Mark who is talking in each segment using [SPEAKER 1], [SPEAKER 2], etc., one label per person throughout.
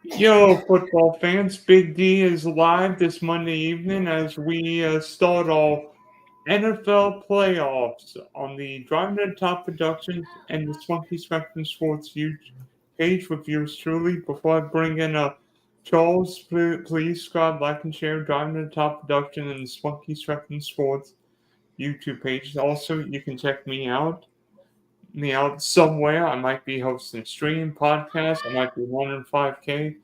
[SPEAKER 1] Yo, football fans, Big D is live this Monday evening as we start our NFL playoffs on the Driving to the Top Productions and the Spunky Spectrum Sports huge page with yours truly. Before I bring in Charles, please subscribe, like, and share Driving to the Top Production and the Spunky Spectrum Sports YouTube page. Also, you can check me out somewhere. I might be hosting a stream podcast. I might be running 5K.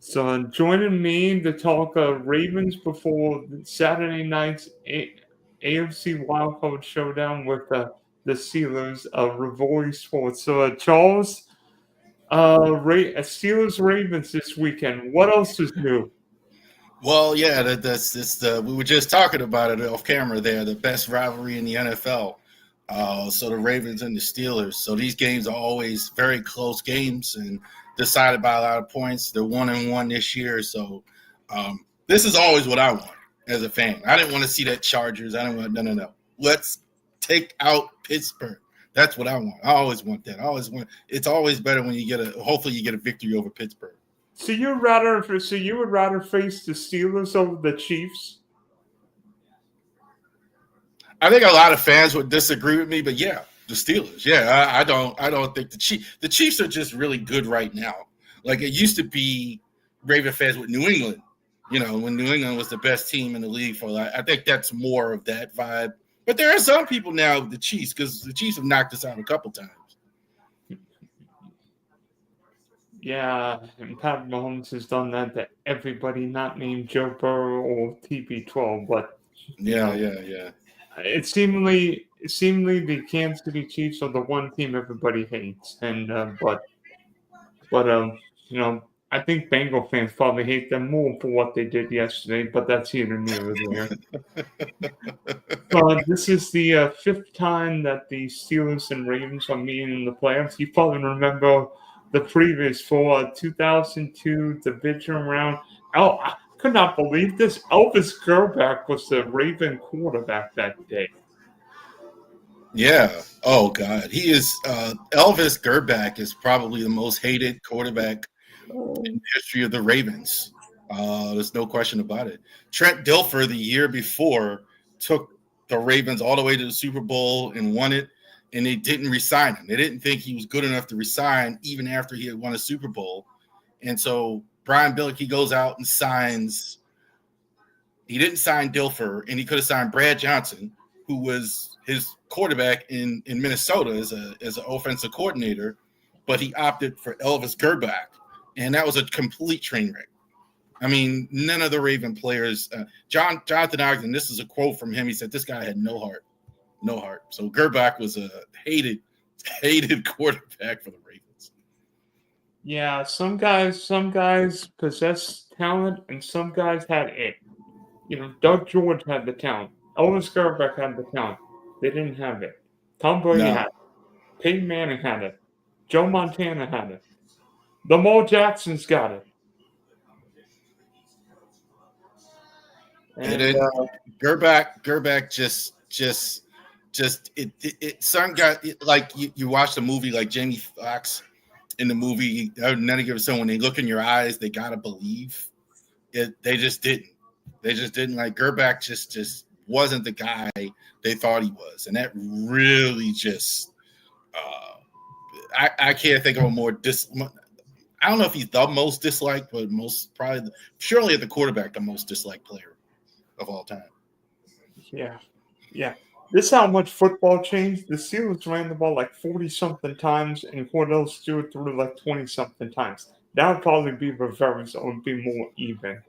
[SPEAKER 1] So joining me to talk Ravens before Saturday night's AFC Wildcard Showdown with the Steelers of RavoriSports. So Charles, Steelers Ravens this weekend. What else is new?
[SPEAKER 2] Well, yeah, we were just talking about it off camera there, the best rivalry in the NFL. So the Ravens and the Steelers. So these games are always very close games and decided by a lot of points. They're 1-1 this year. So this is always what I want as a fan. I didn't want to see that Chargers. I didn't want no. Let's take out Pittsburgh. That's what I want. I always want that. It's always better when hopefully you get a victory over Pittsburgh.
[SPEAKER 1] So you would rather face the Steelers over the Chiefs?
[SPEAKER 2] I think a lot of fans would disagree with me, but yeah, the Steelers. Yeah, I don't think the Chiefs are just really good right now. Like it used to be Raven fans with New England, when New England was the best team in the league for I think that's more of that vibe. But there are some people now with the Chiefs because the Chiefs have knocked us out a couple times.
[SPEAKER 1] Yeah, and Pat Mahomes has done that to everybody not named Joe Burrow or TB12, but
[SPEAKER 2] yeah.
[SPEAKER 1] It seemingly the Kansas City Chiefs are the one team everybody hates, and I think Bengal fans probably hate them more for what they did yesterday, but that's here and there. This is the fifth time that the Steelers and Ravens are meeting in the playoffs. You probably remember the previous 2002 division round. I could not believe this. Elvis Grbac was the Raven quarterback that day.
[SPEAKER 2] Yeah. Oh God, he is. Elvis Grbac is probably the most hated quarterback in the history of the Ravens. There's no question about it. Trent Dilfer the year before took the Ravens all the way to the Super Bowl and won it, and they didn't resign him. They didn't think he was good enough to resign even after he had won a Super Bowl. And so Brian Billick goes out and signs. He didn't sign Dilfer, and he could have signed Brad Johnson, who was his quarterback in Minnesota as an offensive coordinator, but he opted for Elvis Grbac, and that was a complete train wreck. I mean, none of the Raven players. Jonathan Ogden, this is a quote from him. He said, "This guy had no heart. So Grbac was a hated quarterback for the Ravens.
[SPEAKER 1] Yeah, some guys possess talent, and some guys had it. Doug George had the talent. Elvis Grbac had the talent. They didn't have it. Tom Brady had it. Peyton Manning had it. Joe Montana had it. Lamar Jackson's got it.
[SPEAKER 2] And Grbac just some guy like you watch the movie like Jamie Foxx in the movie. None of give someone when they look in your eyes, they gotta believe it. They just didn't. Like Grbac just wasn't the guy they thought he was, and that really just I can't think of a more I don't know if he's the most disliked, but surely at the quarterback the most disliked player of all time.
[SPEAKER 1] Yeah. This is how much football changed. The Steelers ran the ball like 40-something times, and Cordell Stewart threw like 20-something times. That would probably be reversed, or would be more even.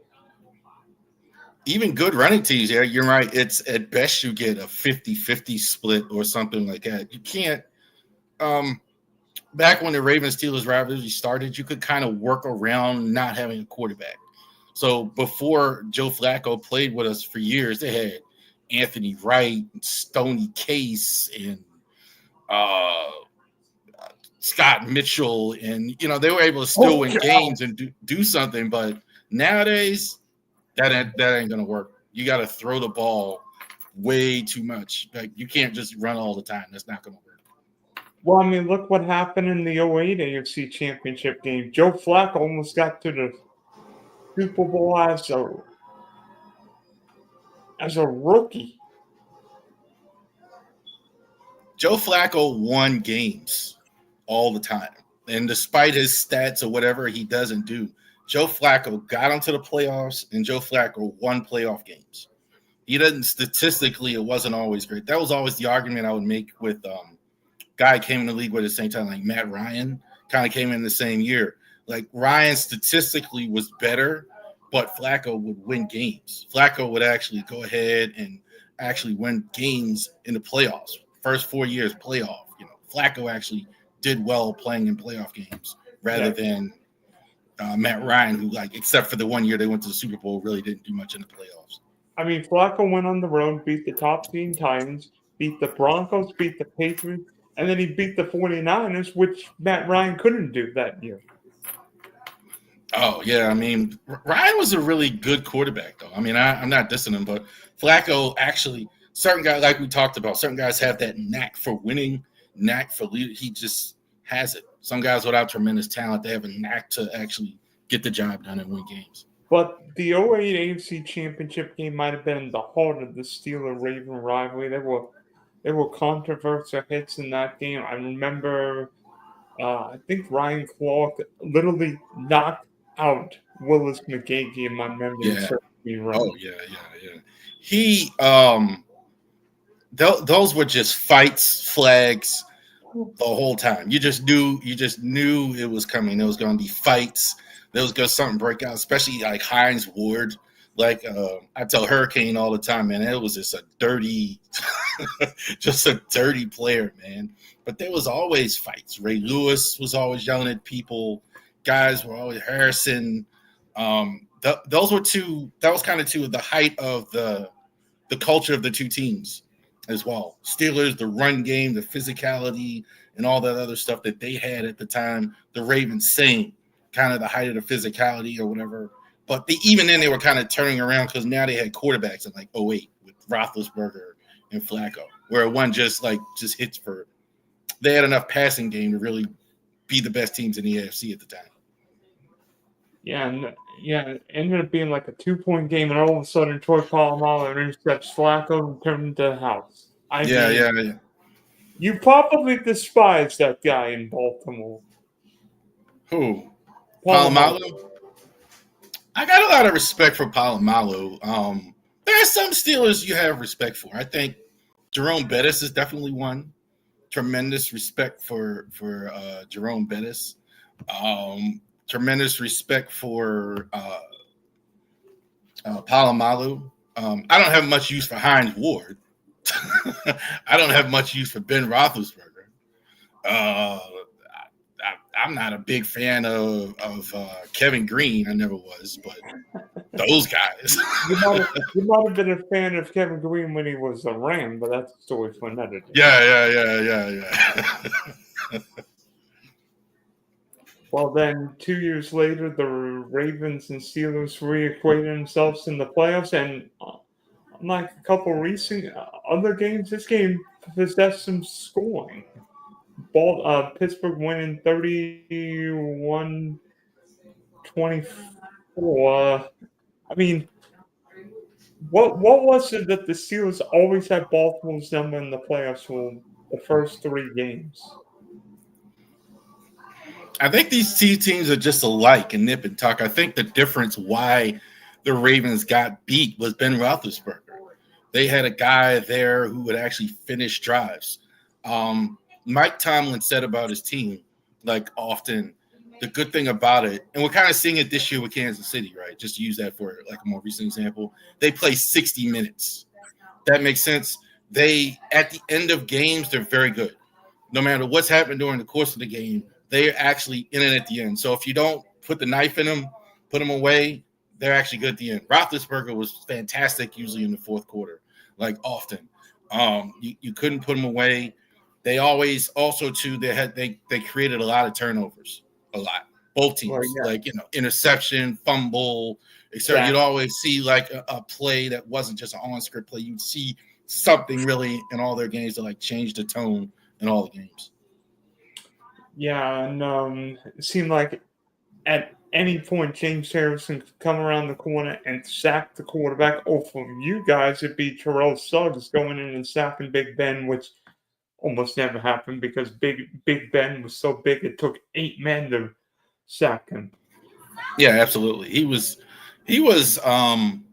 [SPEAKER 2] Even good running teams, yeah, you're right. It's at best you get a 50-50 split or something like that. You can't. Back when the Ravens Steelers rivalry started, you could kind of work around not having a quarterback. So before Joe Flacco played with us for years, they had Anthony Wright, and Stoney Case, and Scott Mitchell, and they were able to still win games and do something. But nowadays, that ain't gonna work. You got to throw the ball way too much. Like you can't just run all the time. That's not gonna work.
[SPEAKER 1] Well, I mean, look what happened in the '08 AFC Championship game. Joe Flacco almost got to the Super Bowl as a rookie.
[SPEAKER 2] Joe Flacco won games all the time. And despite his stats or whatever he doesn't do, Joe Flacco got into the playoffs and Joe Flacco won playoff games. He doesn't statistically, it wasn't always great. That was always the argument I would make with guy came in the league with at the same time, like Matt Ryan kind of came in the same year. Like Ryan statistically was better, but Flacco would win games. Flacco would actually go ahead and actually win games in the playoffs. First 4 years playoff, Flacco actually did well playing in playoff games rather than Matt Ryan, who, like, except for the 1 year they went to the Super Bowl, really didn't do much in the playoffs.
[SPEAKER 1] I mean, Flacco went on the road, beat the top team Titans, beat the Broncos, beat the Patriots, and then he beat the 49ers, which Matt Ryan couldn't do that year.
[SPEAKER 2] Oh, yeah. I mean, Ryan was a really good quarterback, though. I mean, I'm not dissing him, but Flacco actually, certain guys, like we talked about, certain guys have that knack for winning, knack for leading. He just has it. Some guys without tremendous talent, they have a knack to actually get the job done and win games.
[SPEAKER 1] But the '08 AFC Championship game might have been the heart of the Steeler-Raven rivalry. There were controversial hits in that game. I remember, I think Ryan Clark literally knocked out Willis McGahee, in my memory.
[SPEAKER 2] Yeah.
[SPEAKER 1] Right.
[SPEAKER 2] Oh, yeah. He, those were just fights, flags the whole time. You just knew it was coming. There was going to be fights. There was going to something break out, especially like Hines Ward. Like I tell Hurricane all the time, man, it was just a dirty player, man. But there was always fights. Ray Lewis was always yelling at people. Guys were always Harrison. Those were two. That was kind of two of the height of the culture of the two teams as well. Steelers, the run game, the physicality, and all that other stuff that they had at the time. The Ravens, same kind of the height of the physicality or whatever. But even then, they were kind of turning around because now they had quarterbacks in like '08 with Roethlisberger and Flacco, where it wasn't just hits for. They had enough passing game to really be the best teams in the AFC at the time.
[SPEAKER 1] Yeah, it ended up being like a 2-point game, and all of a sudden, Troy Polamalu intercepts Flacco and turned into the house.
[SPEAKER 2] Yeah.
[SPEAKER 1] You probably despise that guy in Baltimore.
[SPEAKER 2] Who? Polamalu? I got a lot of respect for Polamalu. There are some Steelers you have respect for. I think Jerome Bettis is definitely one. Tremendous respect for Jerome Bettis. Tremendous respect for Polamalu. I don't have much use for Hines Ward. I don't have much use for Ben Roethlisberger. I'm not a big fan of Kevin Green. I never was, but those guys.
[SPEAKER 1] you might have been a fan of Kevin Green when he was a Ram, but that's a story for another day.
[SPEAKER 2] Yeah.
[SPEAKER 1] Well, then 2 years later, the Ravens and Steelers reacquainted themselves in the playoffs, and unlike a couple recent other games, this game possessed some scoring. Pittsburgh winning 31-24. I mean, what was it that the Steelers always had Baltimore's number in the playoffs for the first 3 games?
[SPEAKER 2] I think these two teams are just alike in nip and tuck. I think the difference why the Ravens got beat was Ben Roethlisberger. They had a guy there who would actually finish drives. Mike Tomlin said about his team, like often, the good thing about it, and we're kind of seeing it this year with Kansas City, right? Just to use that for like a more recent example. They play 60 minutes. That makes sense. They, at the end of games, they're very good. No matter what's happened during the course of the game, they're actually in it at the end. So if you don't put the knife in them, put them away, they're actually good at the end. Roethlisberger was fantastic usually in the fourth quarter, like often. You couldn't put them away. They always also too they created a lot of turnovers, a lot. Both teams, like interception, fumble, etc. You'd always see like a play that wasn't just an on-script play. You'd see something really in all their games that like changed the tone in all the games.
[SPEAKER 1] Yeah, and it seemed like at any point James Harrison could come around the corner and sack the quarterback. Or for you guys, it'd be Terrell Suggs going in and sacking Big Ben, which almost never happened because Big Ben was so big it took 8 men to sack him.
[SPEAKER 2] Yeah, absolutely. He was kind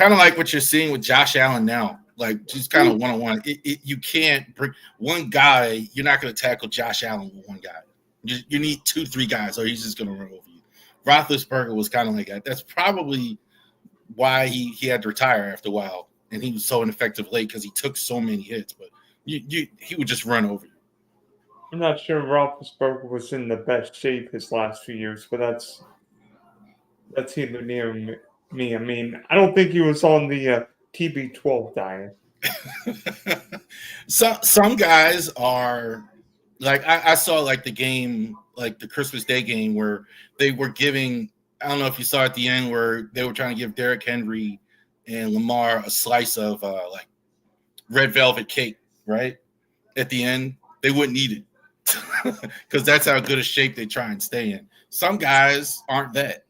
[SPEAKER 2] of like what you're seeing with Josh Allen now. Like just kind of one-on-one. You can't bring one guy. You're not going to tackle Josh Allen with one guy. You need 2-3 guys, or he's just going to run over you. Roethlisberger was kind of like that. That's probably why he had to retire after a while, and he was so ineffective late because he took so many hits. But he would just run over you.
[SPEAKER 1] I'm not sure Roethlisberger was in the best shape his last few years, but that's either near me. I mean, I don't think he was on the TB12 diet.
[SPEAKER 2] Some guys are like I saw like the game, like the Christmas Day game, where they were giving. I don't know if you saw at the end where they were trying to give Derrick Henry and Lamar a slice of like red velvet cake, right? At the end, they wouldn't eat it because that's how good a shape they try and stay in. Some guys aren't that.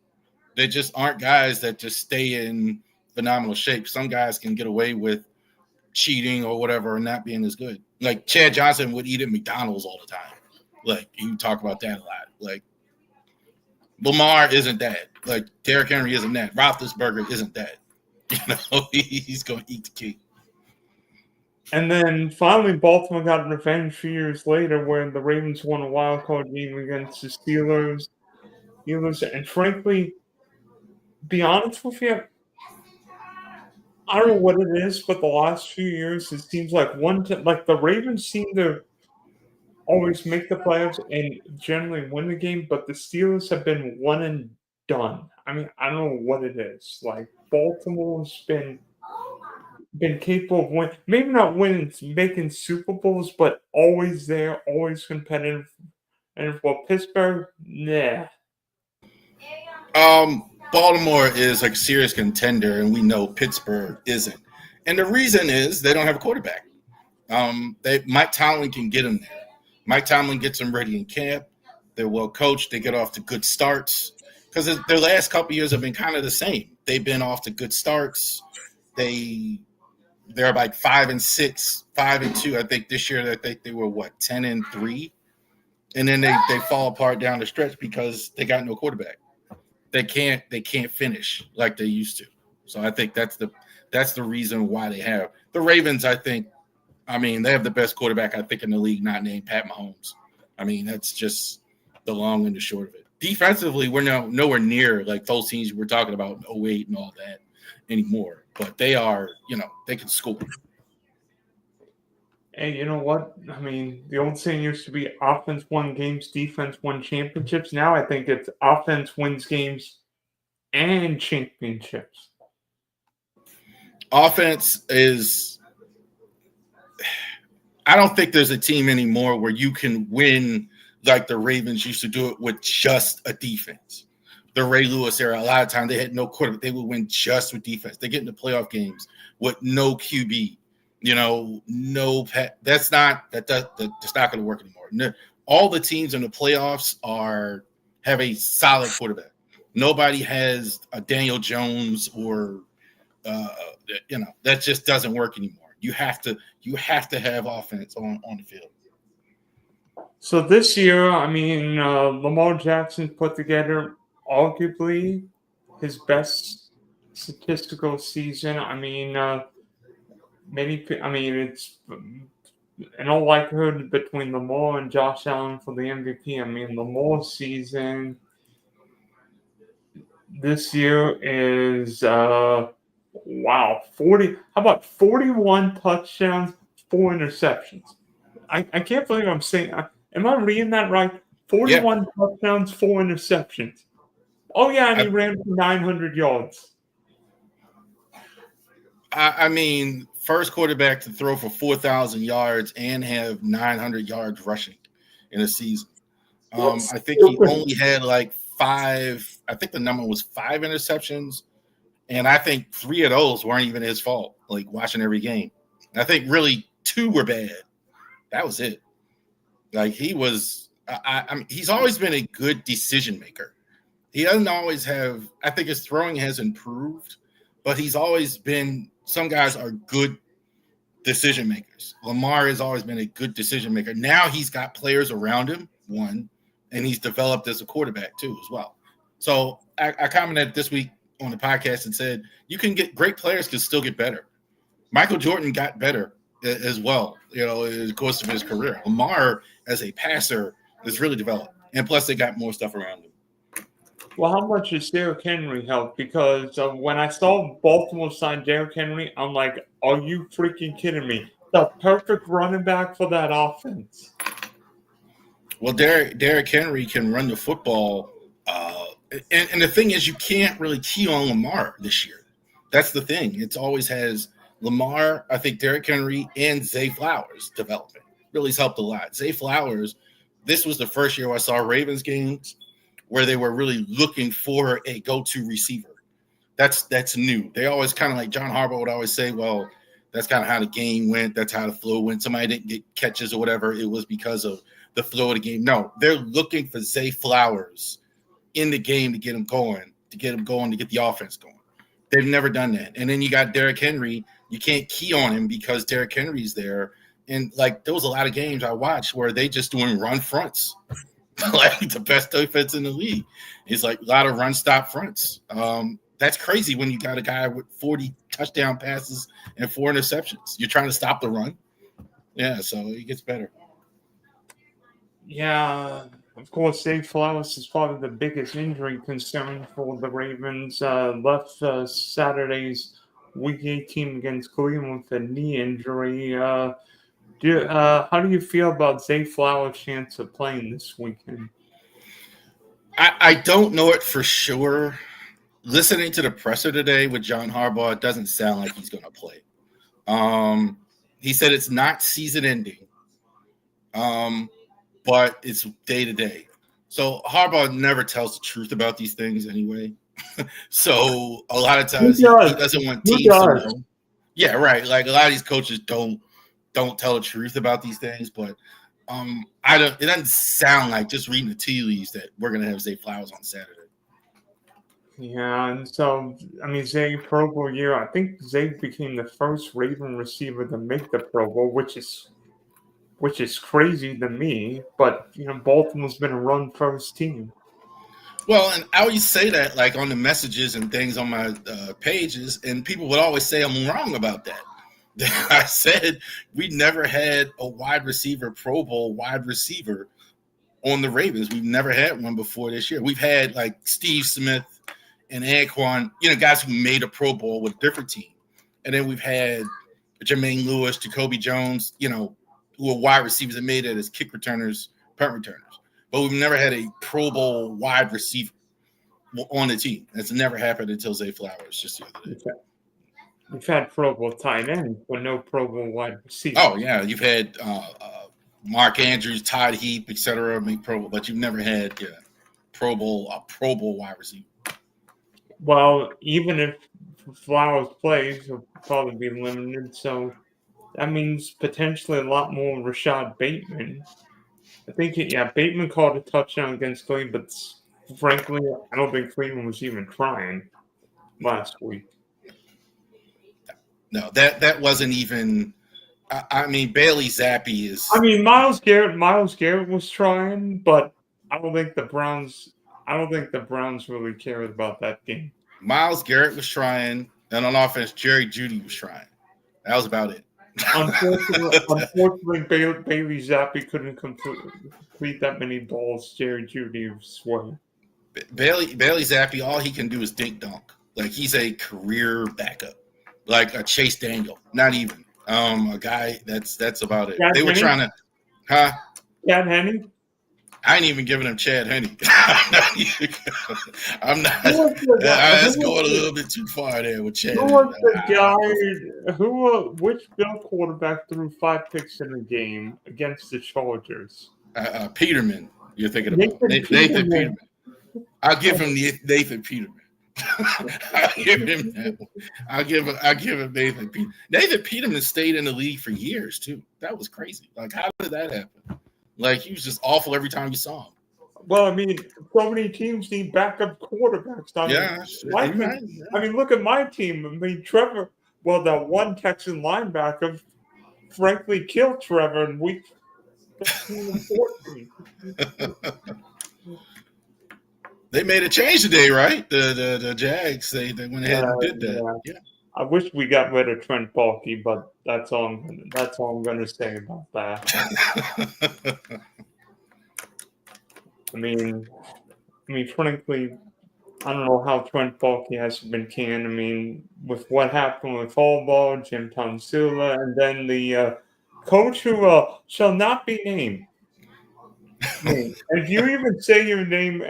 [SPEAKER 2] They just aren't guys that just stay in phenomenal shape. Some guys can get away with cheating or whatever and not being as good. Like Chad Johnson would eat at McDonald's all the time. Like you talk about that a lot. Like Lamar isn't that. Like Derrick Henry isn't that. Roethlisberger isn't that. You know, he's going to eat the cake.
[SPEAKER 1] And then finally, Baltimore got revenge a few years later when the Ravens won a wild card game against the Steelers. And frankly, be honest with you, I don't know what it is, but the last few years it seems like like the Ravens seem to always make the playoffs and generally win the game, but the Steelers have been one and done. I mean, I don't know what it is. Like Baltimore's been capable of winning, maybe not winning, making Super Bowls, but always there, always competitive. And for Pittsburgh, nah.
[SPEAKER 2] Baltimore is like a serious contender, and we know Pittsburgh isn't. And the reason is they don't have a quarterback. Mike Tomlin can get them there. Mike Tomlin gets them ready in camp. They're well coached. They get off to good starts because their last couple of years have been kind of the same. They've been off to good starts. They're like 5-6, 5-2. I think this year they were 10-3, and then they fall apart down the stretch because they got no quarterback. They can't finish like they used to. So I think that's the reason why they have the Ravens. I mean, they have the best quarterback I think in the league, not named Pat Mahomes. I mean, that's just the long and the short of it. Defensively, we're nowhere near like those teams we're talking about, 08 and all that anymore. But they are, they can score.
[SPEAKER 1] And you know what? I mean, the old saying used to be offense won games, defense won championships. Now I think it's offense wins games and championships.
[SPEAKER 2] Offense is – I don't think there's a team anymore where you can win like the Ravens used to do it with just a defense. The Ray Lewis era, a lot of times they had no quarterback. They would win just with defense. They get into playoff games with no QB. No pet. That's not going to work anymore. No, all the teams in the playoffs have a solid quarterback. Nobody has a Daniel Jones or that just doesn't work anymore. You have to have offense on the field.
[SPEAKER 1] So this year, I mean, Lamar Jackson put together arguably his best statistical season. I mean, it's in all likelihood between Lamar and Josh Allen for the MVP. I mean, Lamar's season this year is 40. How about 41 touchdowns, 4 interceptions? I can't believe I'm saying. Am I reading that right? 41 touchdowns, 4 interceptions. Oh yeah, and he ran for 900 yards.
[SPEAKER 2] I mean, first quarterback to throw for 4,000 yards and have 900 yards rushing in a season. I think he only had like 5. I think the number was 5 interceptions, and I think 3 of those weren't even his fault. Like watching every game, I think really 2 were bad. That was it. Like he was I mean, he's always been a good decision maker. He doesn't always have. I think his throwing has improved, but he's always been. Some guys are good decision makers. Lamar has always been a good decision maker. Now he's got players around him, one, and he's developed as a quarterback too, as well. So I commented this week on the podcast and said, you can get great players can still get better. Michael Jordan got better as well, in the course of his career. Lamar, as a passer, is really developed. And plus, they got more stuff around him.
[SPEAKER 1] Well, how much does Derrick Henry help? Because when I saw Baltimore sign Derrick Henry, I'm like, are you freaking kidding me? The perfect running back for that offense.
[SPEAKER 2] Well, Derrick Henry can run the football. And the thing is, you can't really key on Lamar this year. That's the thing. It's always has Lamar, I think Derrick Henry, and Zay Flowers developing. Really has helped a lot. Zay Flowers, this was the first year I saw Ravens games where they were really looking for a go-to receiver. That's new. They always kind of like John Harbaugh would always say, well, that's kind of how the game went. That's how the flow went. Somebody didn't get catches or whatever. It was because of the flow of the game. No, they're looking for Zay Flowers in the game to get him going, to get the offense going. They've never done that. And then you got Derrick Henry. You can't key on him because Derrick Henry's there. And, like, there was a lot of games I watched where they just doing run fronts. Like the best defense in the league. It's like a lot of run stop fronts. That's crazy when you got a guy with 40 touchdown passes and 4 interceptions. You're trying to stop the run. Yeah, so it gets better.
[SPEAKER 1] Yeah, of course, Zay Flowers is probably the biggest injury concern for the Ravens. Left Saturday's Week 18 against Cleveland with a knee injury. How do you feel about Zay Flowers' chance of playing this weekend?
[SPEAKER 2] I don't know it for sure. Listening to the presser today with John Harbaugh, it doesn't sound like he's going to play. He said it's not season-ending, but it's day-to-day. So Harbaugh never tells the truth about these things anyway. So a lot of times he doesn't want teams to know. Yeah, right. Like a lot of these coaches don't tell the truth about these things, but it doesn't sound like, just reading the tea leaves, that we're going to have Zay Flowers on Saturday.
[SPEAKER 1] Yeah, and so, I mean, Zay Pro Bowl year, I think Zay became the first Raven receiver to make the Pro Bowl, which is crazy to me, but, Baltimore's been a run-first team.
[SPEAKER 2] Well, and I always say that, like, on the messages and things on my pages, and people would always say I'm wrong about that. I said we never had a wide receiver, Pro Bowl wide receiver on the Ravens. We've never had one before this year. We've had like Steve Smith and Anquan, guys who made a Pro Bowl with a different team. And then we've had Jermaine Lewis, Jacoby Jones, who are wide receivers that made it as kick returners, punt returners. But we've never had a Pro Bowl wide receiver on the team. That's never happened until Zay Flowers just the other day.
[SPEAKER 1] We've had Pro Bowl tight end, but no Pro Bowl wide receiver.
[SPEAKER 2] Oh, yeah. You've had Mark Andrews, Todd Heap, et cetera, make Pro Bowl, but you've never had a Pro Bowl wide receiver.
[SPEAKER 1] Well, even if Flowers plays, he'll probably be limited. So that means potentially a lot more Rashad Bateman. I think, Bateman caught a touchdown against Cleveland, but frankly, I don't think Cleveland was even trying last week.
[SPEAKER 2] No, that wasn't even. I mean, Bailey Zappi is.
[SPEAKER 1] I mean, Myles Garrett was trying, but I don't think the Browns really cared about that game.
[SPEAKER 2] Myles Garrett was trying, and on offense, Jerry Jeudy was trying. That was about it.
[SPEAKER 1] Unfortunately, Bailey Zappi couldn't complete that many balls. Jerry Jeudy was swinging.
[SPEAKER 2] Bailey Zappi, all he can do is dink dunk. Like, he's a career backup. Like a Chase Daniel, not even a guy. That's about it. They were trying to,
[SPEAKER 1] Chad Henne.
[SPEAKER 2] I ain't even giving him Chad Henne. I'm not. That's going a little bit too far there with Chad.
[SPEAKER 1] Who was the guy? Which Bill quarterback threw 5 picks in a game against the Chargers?
[SPEAKER 2] Peterman. You're thinking about Nathan Peterman. I'll give him Nathan Peterman. I'll give him that one. I'll give him Nathan Peterman. Nathan Peterman stayed in the league for years too. That was crazy. Like, how did that happen? Like he was just awful every time you saw him.
[SPEAKER 1] Well, I mean, so many teams need backup quarterbacks. I mean, look at my team. I mean, Trevor. Well, that one Texan linebacker, frankly, killed Trevor in week 15 and 14.
[SPEAKER 2] They made a change today, right? The Jags they went ahead and did that. Yeah.
[SPEAKER 1] I wish we got rid of Trent Baalke, but that's all I'm gonna say about that. I mean, frankly, I don't know how Trent Baalke has been canned. I mean, with what happened with Harbaugh, Jim Tonsula, and then the coach who shall not be named. And if you even say your name,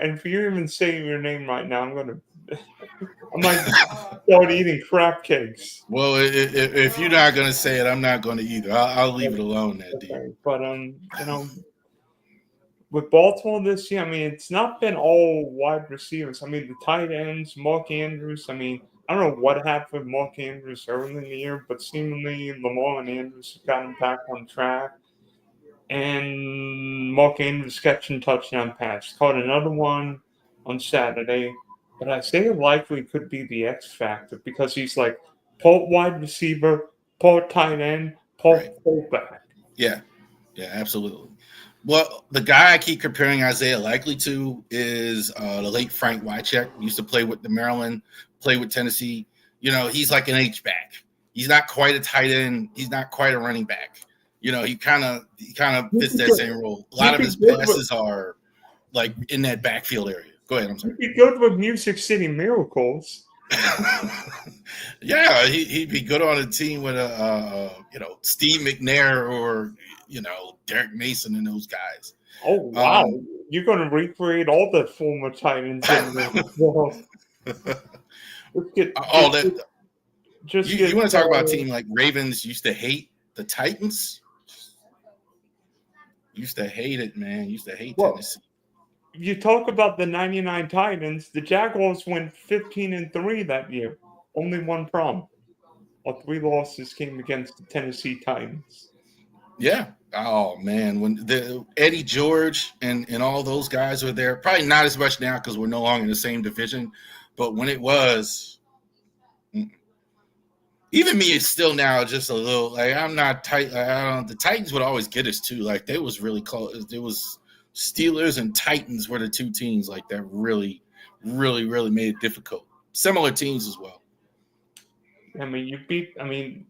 [SPEAKER 1] right now, I might start eating crab cakes.
[SPEAKER 2] Well, if you're not gonna say it, I'm not gonna either. I'll leave it alone, there, D.
[SPEAKER 1] Okay. But with Baltimore this year, I mean, it's not been all wide receivers. I mean, the tight ends, Mark Andrews. I mean, I don't know what happened with Mark Andrews early in the year, but seemingly Lamar and Andrews got him back on track. And Mark Andrews catching touchdown pass. Caught another one on Saturday. But I say it likely could be the X factor because he's like part wide receiver, part tight end, part fullback.
[SPEAKER 2] Yeah, absolutely. Well, the guy I keep comparing Isaiah Likely to is the late Frank Wycheck. Used to play with the Maryland, play with Tennessee. You know, he's like an H-back. He's not quite a tight end. He's not quite a running back. You know, he kind of fits that same role. A lot of his passes are like in that backfield area. Go ahead. I'm sorry.
[SPEAKER 1] He'd be good with Music City Miracles.
[SPEAKER 2] Yeah, he'd be good on a team with Steve McNair or Derek Mason and those guys.
[SPEAKER 1] Oh wow! You're going to recreate all the former Titans. You
[SPEAKER 2] want to talk about a team like Ravens used to hate the Titans? Used to hate it, man. Used to hate Tennessee.
[SPEAKER 1] You talk about the 99 Titans. The Jaguars went 15-3 that year. Only one problem. All 3 losses came against the Tennessee Titans.
[SPEAKER 2] Yeah. Oh, man. When Eddie George and all those guys were there, probably not as much now because we're no longer in the same division. But when it was, even me, it's still now just a little like I'm not tight. The Titans would always get us too. Like they was really close. It was Steelers and Titans were the 2 teams like that really, really, really made it difficult. Similar teams as well.
[SPEAKER 1] I mean,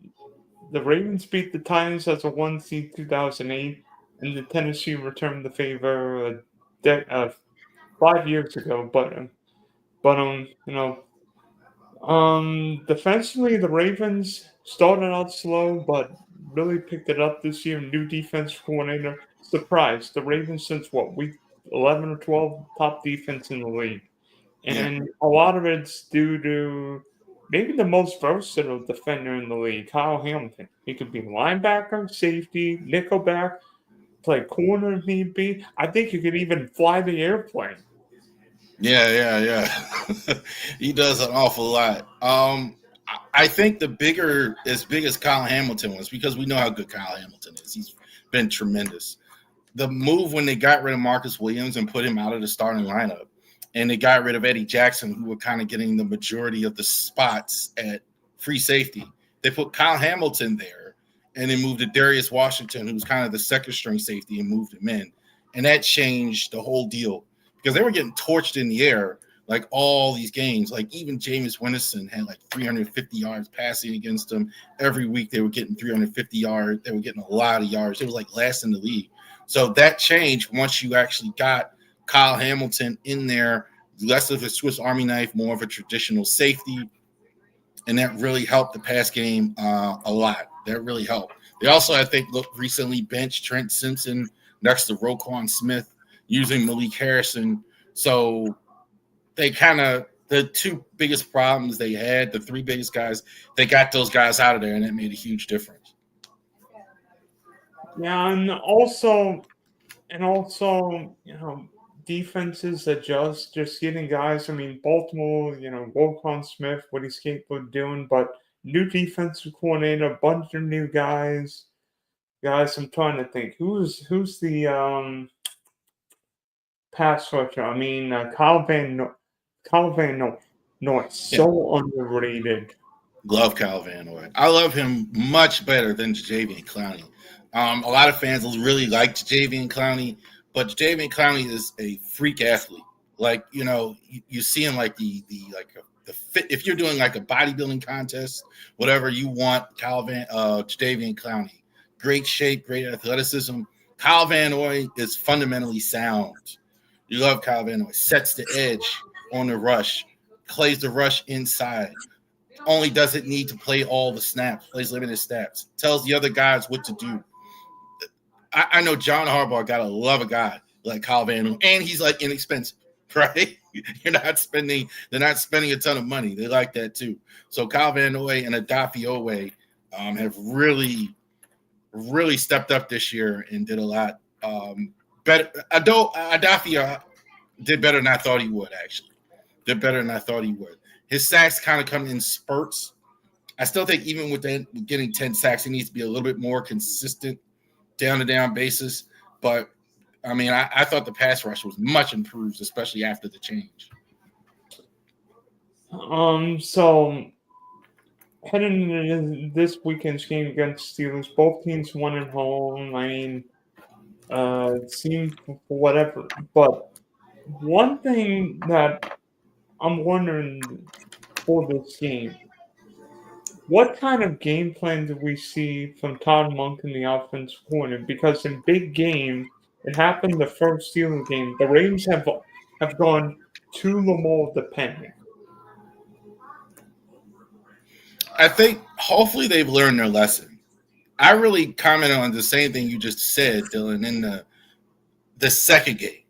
[SPEAKER 1] the Ravens beat the Titans as a 1 seed 2008, and the Tennessee returned the favor 5 years ago. Defensively, the Ravens started out slow, but really picked it up this year. New defense coordinator. Surprised. The Ravens since week 11 or 12, top defense in the league. And a lot of it's due to maybe the most versatile defender in the league, Kyle Hamilton. He could be linebacker, safety, nickelback, play corner if need be. I think he could even fly the airplane.
[SPEAKER 2] Yeah. He does an awful lot. I think as big as Kyle Hamilton was, because we know how good Kyle Hamilton is. He's been tremendous. The move when they got rid of Marcus Williams and put him out of the starting lineup, and they got rid of Eddie Jackson, who were kind of getting the majority of the spots at free safety. They put Kyle Hamilton there, and they moved to Darius Washington, who was kind of the second string safety, and moved him in. And that changed the whole deal because they were getting torched in the air like all these games. Like even Jameis Winston had like 350 yards passing against them. Every week they were getting 350 yards. They were getting a lot of yards. It was like last in the league. So that changed once you actually got Kyle Hamilton in there, less of a Swiss Army knife, more of a traditional safety. And that really helped the pass game a lot. That really helped. They also, I think, recently benched Trent Simpson next to Roquan Smith using Malik Harrison. So they the 2 biggest problems they had, the 3 biggest guys, they got those guys out of there, and that made a huge difference.
[SPEAKER 1] Yeah, and also, defenses adjust, just getting guys. I mean, Baltimore, Roquan Smith, what he's capable of doing, but new defensive coordinator, a bunch of new guys. guys, I'm trying to think. Who's the pass rusher? I mean, Kyle Van Noy, so underrated.
[SPEAKER 2] Love Kyle Van Noy. I love him much better than Jadeveon Clowney. A lot of fans really like Jadeveon Clowney, but Jadeveon Clowney is a freak athlete. Like, you see him like the fit. If you're doing like a bodybuilding contest, whatever you want, Jadeveon Clowney, great shape, great athleticism. Kyle Van Noy is fundamentally sound. You love Kyle Van Noy. Sets the edge on the rush, plays the rush inside. Only doesn't need to play all the snaps, plays limited snaps, tells the other guys what to do. I know John Harbaugh got to love a guy like Kyle Van Noy, and he's like inexpensive, right? They're not spending a ton of money. They like that too. So Kyle Van Noy and Adafi Owe have really, really stepped up this year and did a lot better. Adafi did better than I thought he would, actually. Did better than I thought he would. His sacks kind of come in spurts. I still think even with getting 10 sacks, he needs to be a little bit more consistent down-to-down basis. But, I mean, I thought the pass rush was much improved, especially after the change.
[SPEAKER 1] So heading into this weekend's game against Steelers, both teams won at home. I mean, it seemed whatever. But one thing that I'm wondering for this game, what kind of game plan do we see from Todd Monk in the offensive corner? Because in big games, it happened the first Steelers game. The Ravens have gone too Lamar dependent.
[SPEAKER 2] I think hopefully they've learned their lesson. I really commented on the same thing you just said, Dylan, in the second game,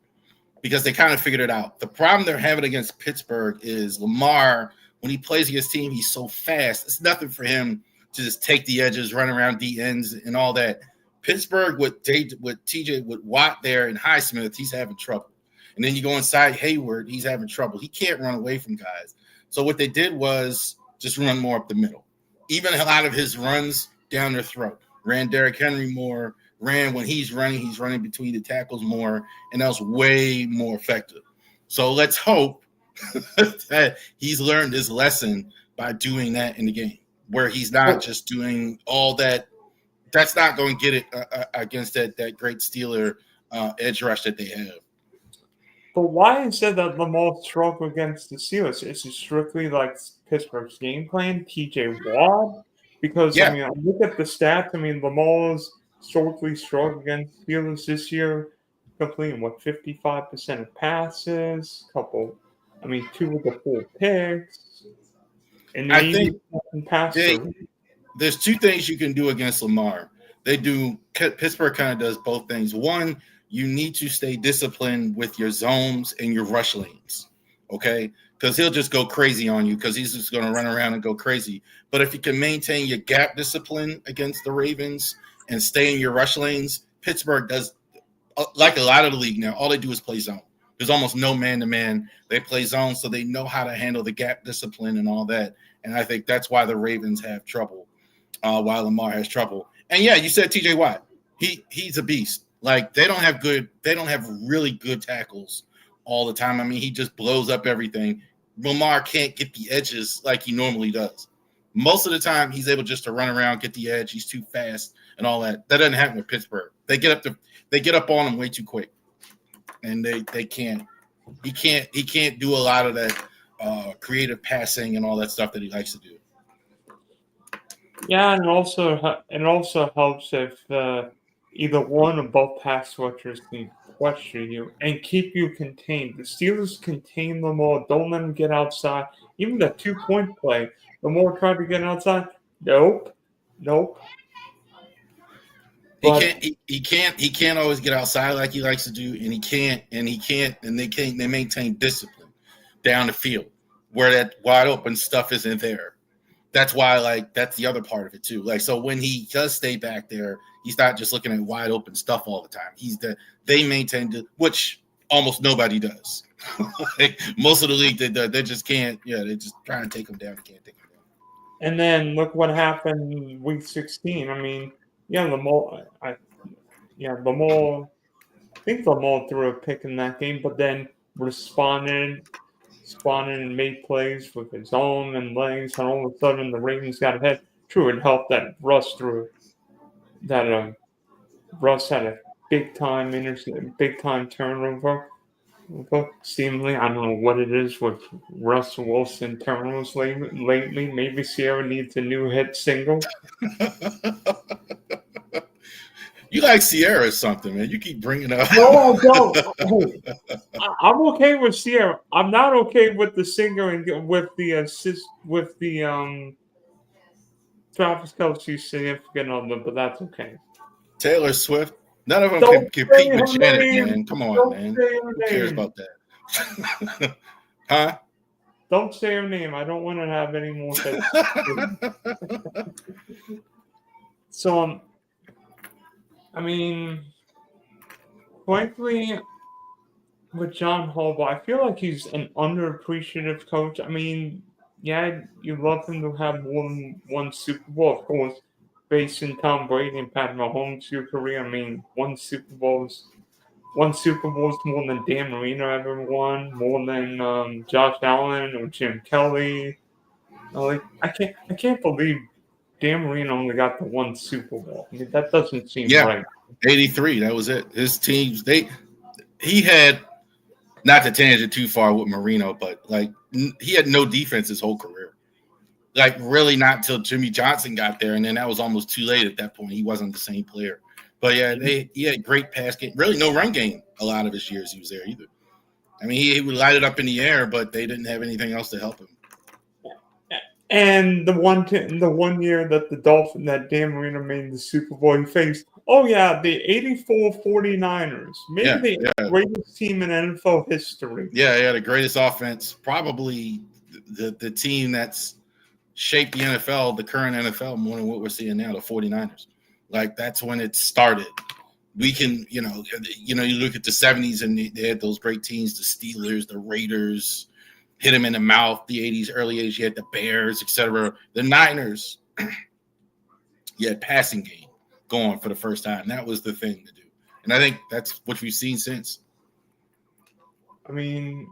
[SPEAKER 2] because they kind of figured it out. The problem they're having against Pittsburgh is Lamar, when he plays against team, he's so fast. It's nothing for him to just take the edges, run around the ends and all that. Pittsburgh with TJ, with Watt there and Highsmith, he's having trouble. And then you go inside Hayward, he's having trouble. He can't run away from guys. So what they did was just run more up the middle. Even a lot of his runs down their throat. Ran Derrick Henry more, ran when he's running between the tackles more, and that was way more effective. So let's hope that he's learned his lesson by doing that in the game, where he's not just doing all that. That's not going to get it against that great Steeler edge rush that they have.
[SPEAKER 1] But why is it that Lamar struggled against the Steelers? Is it strictly like Pittsburgh's game plan, TJ Watt? Because, I mean, I look at the stats. I mean, Lamar's historically struggled against Steelers this year, completing, 55% of passes, two of the 4 picks. And
[SPEAKER 2] I think there's two things you can do against Lamar. Pittsburgh kind of does both things. One, you need to stay disciplined with your zones and your rush lanes, okay? Because he'll just go crazy on you because he's just going to run around and go crazy. But if you can maintain your gap discipline against the Ravens and stay in your rush lanes, Pittsburgh does, like a lot of the league now, all they do is play zone. There's almost no man-to-man. They play zone, so they know how to handle the gap discipline and all that. And I think that's why the Ravens have trouble, while Lamar has trouble. And, yeah, you said TJ Watt. He's a beast. Like, they don't have really good tackles all the time. I mean, he just blows up everything. Lamar can't get the edges like he normally does. Most of the time, he's able just to run around, get the edge. He's too fast and all that. That doesn't happen with Pittsburgh. They get up on him way too quick, and they can't. He can't do a lot of that creative passing and all that stuff that he likes to do.
[SPEAKER 1] Yeah, and it also helps if either one or both pass rushers can question you and keep you contained. The Steelers contain Lamar, don't let him get outside. Even the 2-point play, Lamar tried to get outside. Nope.
[SPEAKER 2] He can't always get outside like he likes to do, and they maintain discipline down the field where that wide open stuff isn't there. That's why, that's the other part of it too. So when he does stay back there, he's not just looking at wide open stuff all the time. They maintain, which almost nobody does. Most of the league, they just can't. Yeah, they just try to take him down. They can't take him down.
[SPEAKER 1] And then look what happened week 16. I mean, Yeah, Lamar. Lamar. I think Lamar threw a pick in that game, but then responded and made plays with his arm and legs, and all of a sudden the Ravens got ahead. True, it helped that Russ had a big time turnover. Seemingly, I don't know what it is with Russell Wilson turnovers lately. Maybe Sierra needs a new hit single.
[SPEAKER 2] You like Sierra or something, man. You keep bringing up.
[SPEAKER 1] No, I don't. Hey, I'm okay with Sierra. I'm not okay with the singer and with the Travis Kelce's significant other, but that's okay.
[SPEAKER 2] Taylor Swift. None of them
[SPEAKER 1] Don't
[SPEAKER 2] can compete
[SPEAKER 1] say
[SPEAKER 2] with
[SPEAKER 1] her
[SPEAKER 2] Janet,
[SPEAKER 1] name.
[SPEAKER 2] man. Come on,
[SPEAKER 1] Don't
[SPEAKER 2] man.
[SPEAKER 1] say her
[SPEAKER 2] Who cares
[SPEAKER 1] name.
[SPEAKER 2] about that? Huh?
[SPEAKER 1] Don't say her name. I don't want to have any more. So, I mean, frankly, with John Harbaugh, I feel like he's an underappreciative coach. I mean, yeah, you love him to have more than one Super Bowl, of course, based in Tom Brady and Pat Mahomes' career. I mean, one Super Bowl's more than Dan Marino ever won, more than Josh Allen or Jim Kelly. I can't believe Dan Marino only got the one Super Bowl. I mean, that doesn't seem
[SPEAKER 2] Yeah,
[SPEAKER 1] right.
[SPEAKER 2] 83. That was it. His teams, he had, not to tangent too far with Marino, but like he had no defense his whole career. Like really not until Jimmy Johnson got there, and then that was almost too late at that point. He wasn't the same player. But yeah, he had great pass game. Really no run game a lot of his years he was there either. I mean, he would light it up in the air, but they didn't have anything else to help him.
[SPEAKER 1] And the one year that that Dan Marino made the Super Bowl, he faced, the 84 49ers. Maybe the greatest team in NFL history.
[SPEAKER 2] Yeah, yeah, the greatest offense. Probably the team that's shaped the NFL, the current NFL, more than what we're seeing now, the 49ers. Like, that's when it started. We can, you look at the 70s and they had those great teams, the Steelers, the Raiders, hit him in the mouth, the 80s, early 80s, you had the Bears, etc. The Niners, you had passing game going for the first time. That was the thing to do. And I think that's what we've seen since.
[SPEAKER 1] I mean,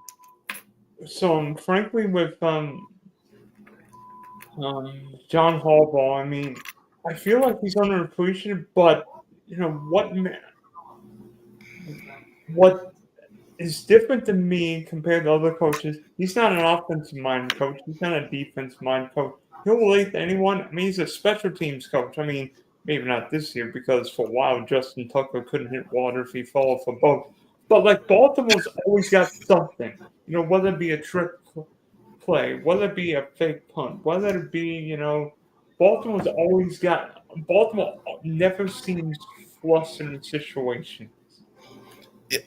[SPEAKER 1] so frankly, with John Harbaugh, I mean, I feel like he's underappreciated, but what is different to me compared to other coaches, he's not an offensive minded coach. He's not a defensive minded coach. He'll relate to anyone. I mean, he's a special teams coach. I mean, maybe not this year because for a while Justin Tucker couldn't hit water if he fell off a boat. But like Baltimore's always got something, whether it be a trick play, whether it be a fake punt, whether it be, Baltimore never seems flustered in situations.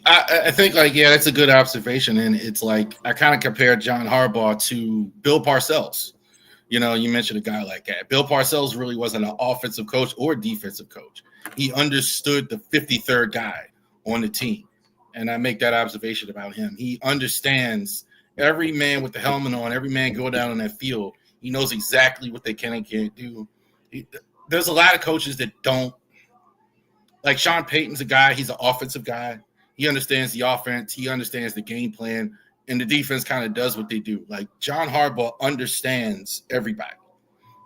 [SPEAKER 2] I think, that's a good observation. And it's like, I kind of compared John Harbaugh to Bill Parcells. You mentioned a guy like that. Bill Parcells really wasn't an offensive coach or defensive coach. He understood the 53rd guy on the team. And I make that observation about him. He understands every man with the helmet on, every man go down on that field. He knows exactly what they can and can't do. There's a lot of coaches that don't. Like Sean Payton's a guy, he's an offensive guy. He understands the offense. He understands the game plan. And the defense kind of does what they do. Like John Harbaugh understands everybody.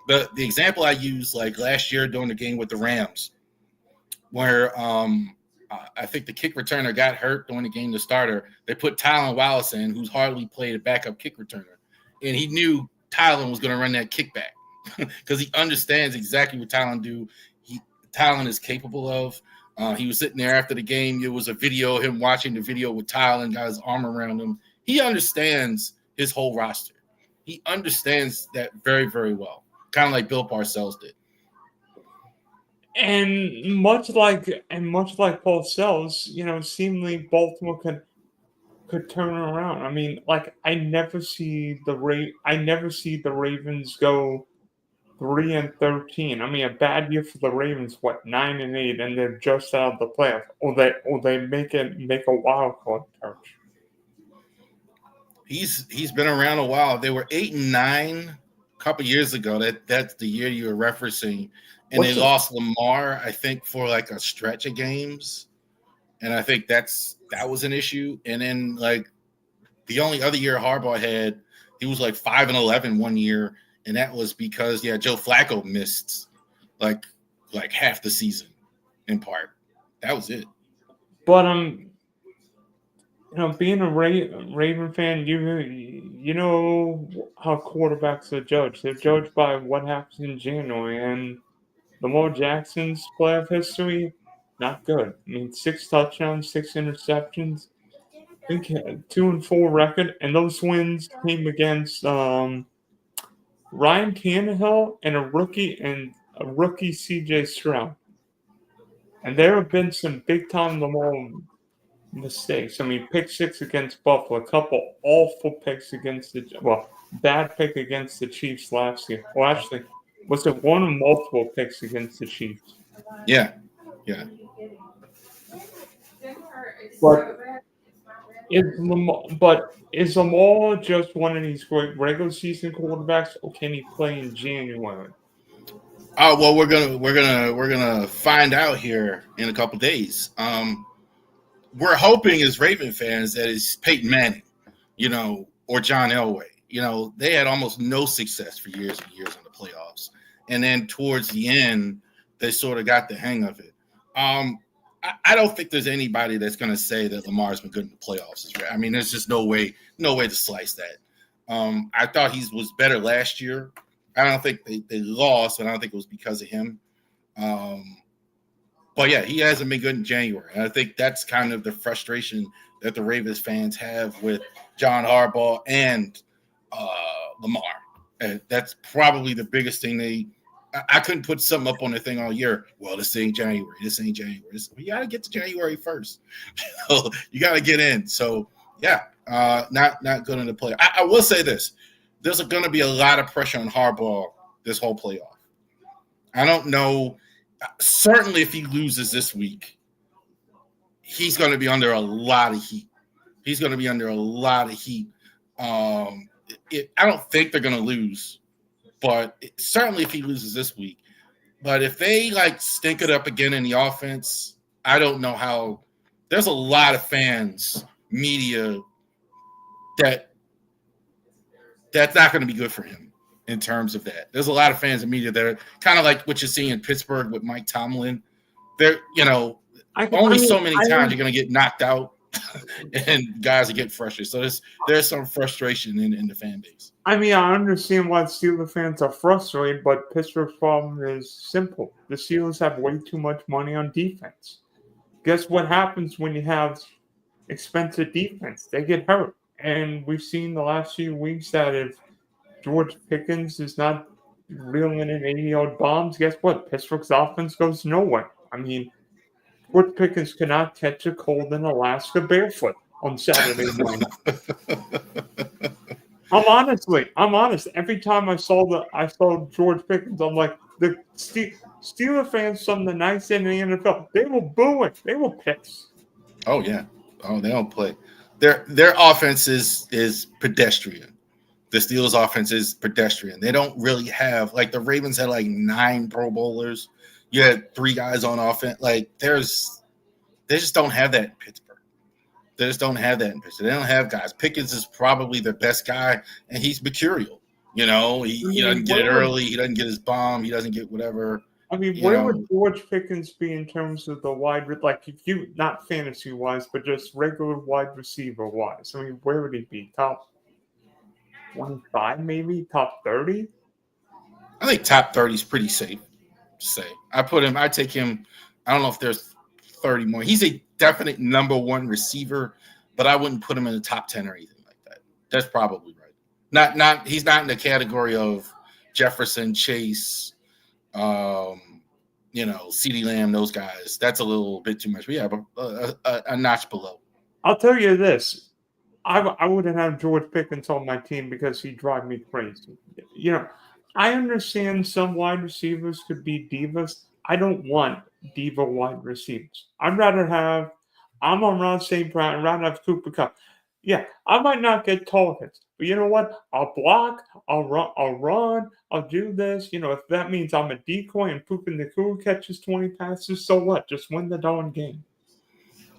[SPEAKER 2] The example I use, like last year during the game with the Rams, where I think the kick returner got hurt during the game, the starter. They put Tylan Wallace in, who's hardly played a backup kick returner. And he knew Tylan was going to run that kickback because he understands exactly what Tylan do. Tylan is capable of. He was sitting there after the game. It was a video of him watching the video with Tylan, got his arm around him. He understands his whole roster. He understands that very, very well, kind of like Bill Parcells did.
[SPEAKER 1] And much like Parcells, seemingly Baltimore could turn around. I mean, like I never see the Ravens go 3-13. I mean, a bad year for the Ravens. 9-8, and they're just out of the playoff, or they make a wild card touch.
[SPEAKER 2] He's been around a while. They were 8-9 couple years ago. That's the year you were referencing, and they lost Lamar, I think, for like a stretch of games, and I think that was an issue. And then like the only other year Harbaugh had, he was like 5-11 one year, and that was because Joe Flacco missed like half the season in part. That was it.
[SPEAKER 1] But being a Raven fan, you know how quarterbacks are judged. They're judged by what happens in January, and Lamar Jackson's playoff history, not good. I mean, 6 touchdowns, 6 interceptions. I think 2-4 record, and those wins came against Ryan Tannehill and a rookie CJ Stroud. And there have been some big time Lamar mistakes. I mean, pick 6 against Buffalo, a couple awful picks against bad pick against the Chiefs last year. Well, actually, was it one or multiple picks against the Chiefs?
[SPEAKER 2] Yeah.
[SPEAKER 1] But is Lamar just one of these great regular season quarterbacks, or can he play in January?
[SPEAKER 2] Oh well, we're gonna find out here in a couple days. We're hoping as Raven fans that it's Peyton Manning, or John Elway. They had almost no success for years and years in the playoffs, and then towards the end, they sort of got the hang of it. I don't think there's anybody that's going to say that Lamar's been good in the playoffs. I mean, there's just no way to slice that. I thought he was better last year. I don't think they lost, and I don't think it was because of him. But yeah, he hasn't been good in January. And I think that's kind of the frustration that the Ravens fans have with John Harbaugh and Lamar. And that's probably the biggest thing I couldn't put something up on the thing all year. Well, this ain't January. You got to get to January first. You got to get in. So, yeah, not good in the play. I will say this. There's going to be a lot of pressure on Harbaugh this whole playoff. I don't know. Certainly, if he loses this week, he's going to be under a lot of heat. I don't think they're going to lose, but certainly if he loses this week. But if they stink it up again in the offense, I don't know how. There's a lot of fans, media, that's not going to be good for him in terms of that. There's a lot of fans and media that are kind of like what you see in Pittsburgh with Mike Tomlin. They're, so many times you're going to get knocked out and guys are getting frustrated. So there's some frustration in the fan base.
[SPEAKER 1] I mean, I understand why the Steelers fans are frustrated, but Pittsburgh's problem is simple. The Steelers have way too much money on defense. Guess what happens when you have expensive defense? They get hurt. And we've seen the last few weeks that if George Pickens is not reeling in 80-yard bombs, guess what? Pittsburgh's offense goes nowhere. I mean, George Pickens cannot catch a cold in Alaska barefoot on Saturday morning. I'm honest. Every time I saw George Pickens, I'm like, the Steeler fans, some of the nights in the NFL, they will boo it. They will piss.
[SPEAKER 2] Oh yeah. Oh, they don't play. Their offense is pedestrian. The Steelers' offense is pedestrian. They don't really have the Ravens had 9 Pro Bowlers. You had 3 guys on offense. They just don't have that in Pittsburgh. They just don't have that in Pittsburgh. They don't have guys. Pickens is probably their best guy, and he's mercurial. He doesn't get it early. He doesn't get his bomb. He doesn't get whatever.
[SPEAKER 1] I mean, where would George Pickens be in terms of the wide, if you, not fantasy-wise, but just regular wide receiver-wise? I mean, where would he be? Top 25, maybe? Top 30?
[SPEAKER 2] I think top 30 is pretty safe to say. I take him, I don't know if there's 30 more. He's a definite number 1 receiver, but I wouldn't put him in the top 10 or anything like that. That's probably right. He's not in the category of Jefferson, Chase, CeeDee Lamb, those guys. That's a little bit too much. But yeah, a notch below.
[SPEAKER 1] I'll tell you this. I wouldn't have George Pickens on my team because he'd drive me crazy. I understand some wide receivers could be divas. I don't want diva wide receivers. I'm on Ron St. Brown. I'd rather have Cooper Kupp. Yeah, I might not get targets, but you know what? I'll block, I'll do this. If that means I'm a decoy and Pooping the Cool catches 20 passes, so what? Just win the darn game.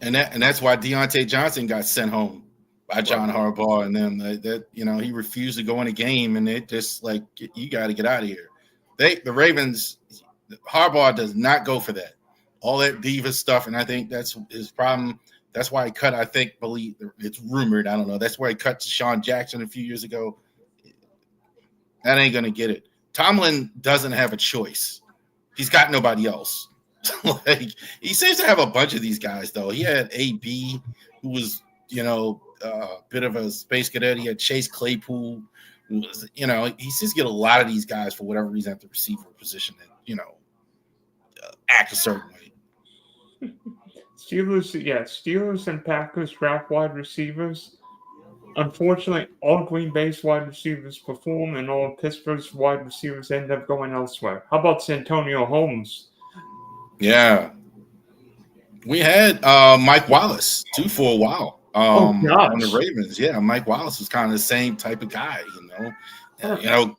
[SPEAKER 2] And that's why Deontay Johnson got sent home by John Harbaugh and them. That he refused to go in a game, and it just like, you got to get out of here. The Ravens, Harbaugh does not go for that. All that diva stuff, and I think that's his problem. That's why he cut. Believe it's rumored. I don't know. That's why he cut Deshaun Jackson a few years ago. That ain't gonna get it. Tomlin doesn't have a choice. He's got nobody else. Like, he seems to have a bunch of these guys, though. He had AB, who was, a bit of a space cadet. He had Chase Claypool, who was, he seems to get a lot of these guys for whatever reason at the receiver position that, act a certain way.
[SPEAKER 1] Steelers and Packers draft wide receivers. Unfortunately, all Green Bay's wide receivers perform, and all Pittsburgh's wide receivers end up going elsewhere. How about Santonio Holmes?
[SPEAKER 2] Yeah. We had Mike Wallace, too, for a while on the Ravens. Yeah, Mike Wallace was kind of the same type of guy,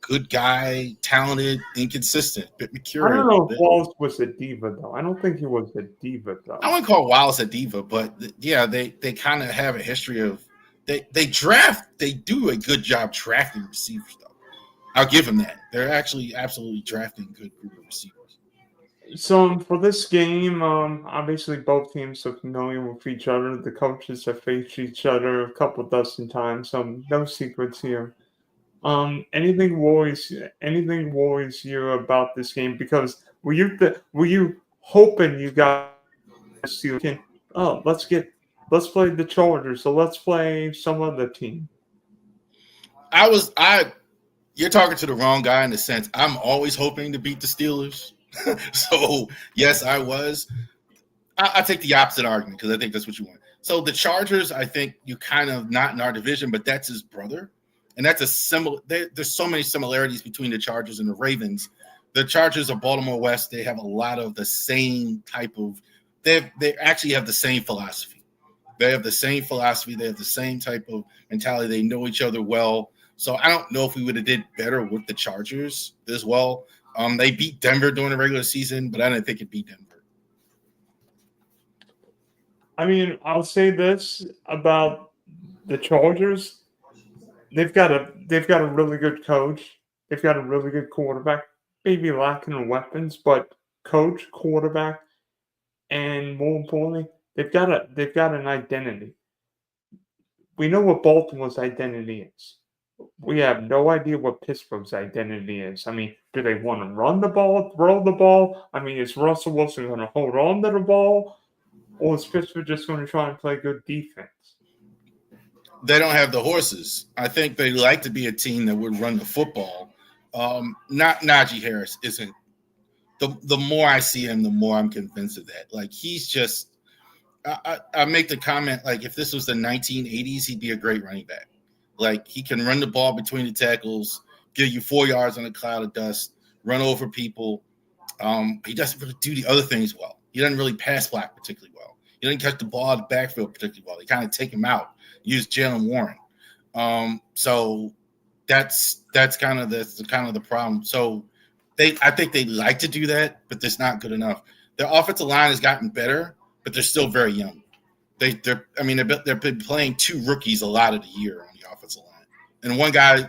[SPEAKER 2] good guy, talented, inconsistent, bit mercurial.
[SPEAKER 1] I don't know if Wallace was a diva, though. I don't think he was a diva, though.
[SPEAKER 2] I wouldn't call Wallace a diva, but they kind of have a history of they do a good job drafting receivers, though. I'll give them that. They're actually absolutely drafting good group of receivers.
[SPEAKER 1] So for this game, obviously both teams are familiar with each other. The coaches have faced each other a couple dozen times, so no secrets here. Anything worries you about this game? Because were you hoping you got let's play the Chargers, so let's play some other team?
[SPEAKER 2] You're talking to the wrong guy in the sense I'm always hoping to beat the Steelers. So yes, I was. I take the opposite argument because I think that's what you want. So the Chargers, I think you kind of not in our division, but that's his brother. And that's a similar. There's so many similarities between the Chargers and the Ravens. The Chargers are Baltimore West. They have a lot of the same type of. They actually have the same philosophy. They have the same philosophy. They have the same type of mentality. They know each other well. So I don't know if we would have did better with the Chargers as well. They beat Denver during the regular season, but I didn't think it beat Denver.
[SPEAKER 1] I mean, I'll say this about the Chargers. They've got a really good coach. They've got a really good quarterback. Maybe lacking in weapons, but coach, quarterback, and more importantly, they've got an identity. We know what Baltimore's identity is. We have no idea what Pittsburgh's identity is. I mean, do they want to run the ball, throw the ball? I mean, is Russell Wilson going to hold on to the ball? Or is Pittsburgh just going to try and play good defense?
[SPEAKER 2] They don't have the horses. I think they like to be a team that would run the football. Not Najee Harris isn't. The more I see him, the more I'm convinced of that. Like, he's just I make the comment, like, if this was the 1980s, he'd be a great running back. Like, he can run the ball between the tackles, give you 4 yards on a cloud of dust, run over people. He doesn't really do the other things well. He doesn't really pass block particularly well. He doesn't catch the ball out of the backfield particularly well. They kind of take him out, use Jalen Warren. So that's kind of the problem. So I think they like to do that, but that's not good enough. Their offensive line has gotten better, but they're still very young. They've been playing two rookies a lot of the year on the offensive line, and one guy,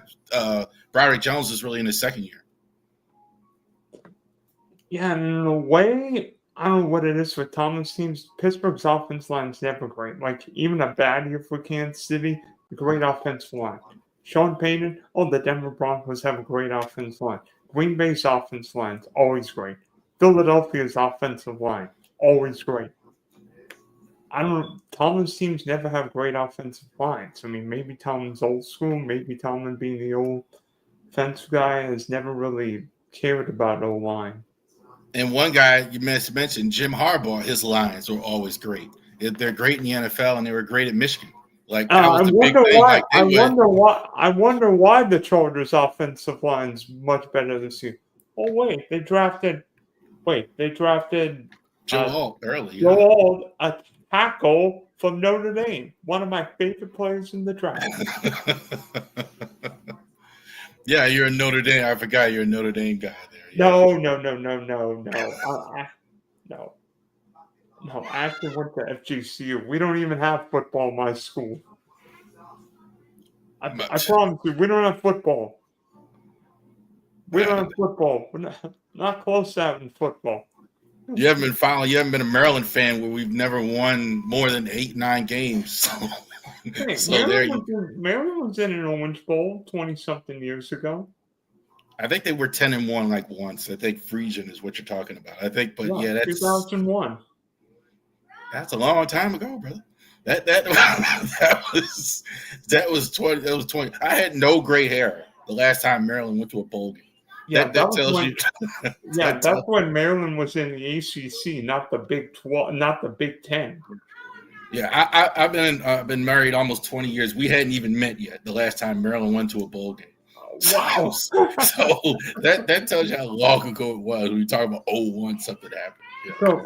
[SPEAKER 2] Broderick Jones, is really in his second year.
[SPEAKER 1] Yeah, in a way, I don't know what it is with Tomlin's teams. Pittsburgh's offensive line is never great. Like, even a bad year for Kansas City, a great offensive line. Sean Payton, the Denver Broncos have a great offensive line. Green Bay's offensive line is always great. Philadelphia's offensive line, always great. Tomlin's teams never have great offensive lines. I mean, maybe Tomlin's old school, maybe Tomlin being the old defensive guy has never really cared about O-line.
[SPEAKER 2] And one guy you mentioned, Jim Harbaugh, his lines were always great. They're great in the NFL, and they were great at Michigan. Like, that was the big thing. Like,
[SPEAKER 1] I wonder why the Chargers' offensive line's much better this year. Oh wait, they drafted
[SPEAKER 2] Joe Alt early.
[SPEAKER 1] Joe Alt, a tackle from Notre Dame, one of my favorite players in the draft.
[SPEAKER 2] Yeah, you're a Notre Dame. I forgot you're a Notre Dame guy there. Yeah.
[SPEAKER 1] No. I actually went to FGCU. We don't even have football in my school. I promise you, we don't have football. We don't have football. We're not close to having football.
[SPEAKER 2] You haven't been a Maryland fan where we've never won more than 8-9 games. So
[SPEAKER 1] Maryland was in an Orange Bowl 20-something years ago.
[SPEAKER 2] I think they were 10-1 like once. I think Frisian is what you're talking about. I think, but yeah, that's
[SPEAKER 1] 2001.
[SPEAKER 2] That's a long time ago, brother. That was 20. I had no gray hair the last time Maryland went to a bowl game.
[SPEAKER 1] Yeah, that tells you. Yeah, that's when Maryland was in the ACC, not the Big 12, not the Big 10.
[SPEAKER 2] Yeah, I've been married almost 20 years. We hadn't even met yet the last time Maryland went to a bowl game.
[SPEAKER 1] Wow.
[SPEAKER 2] So that tells you how long ago it was. We talk about 01, something happened. Yeah.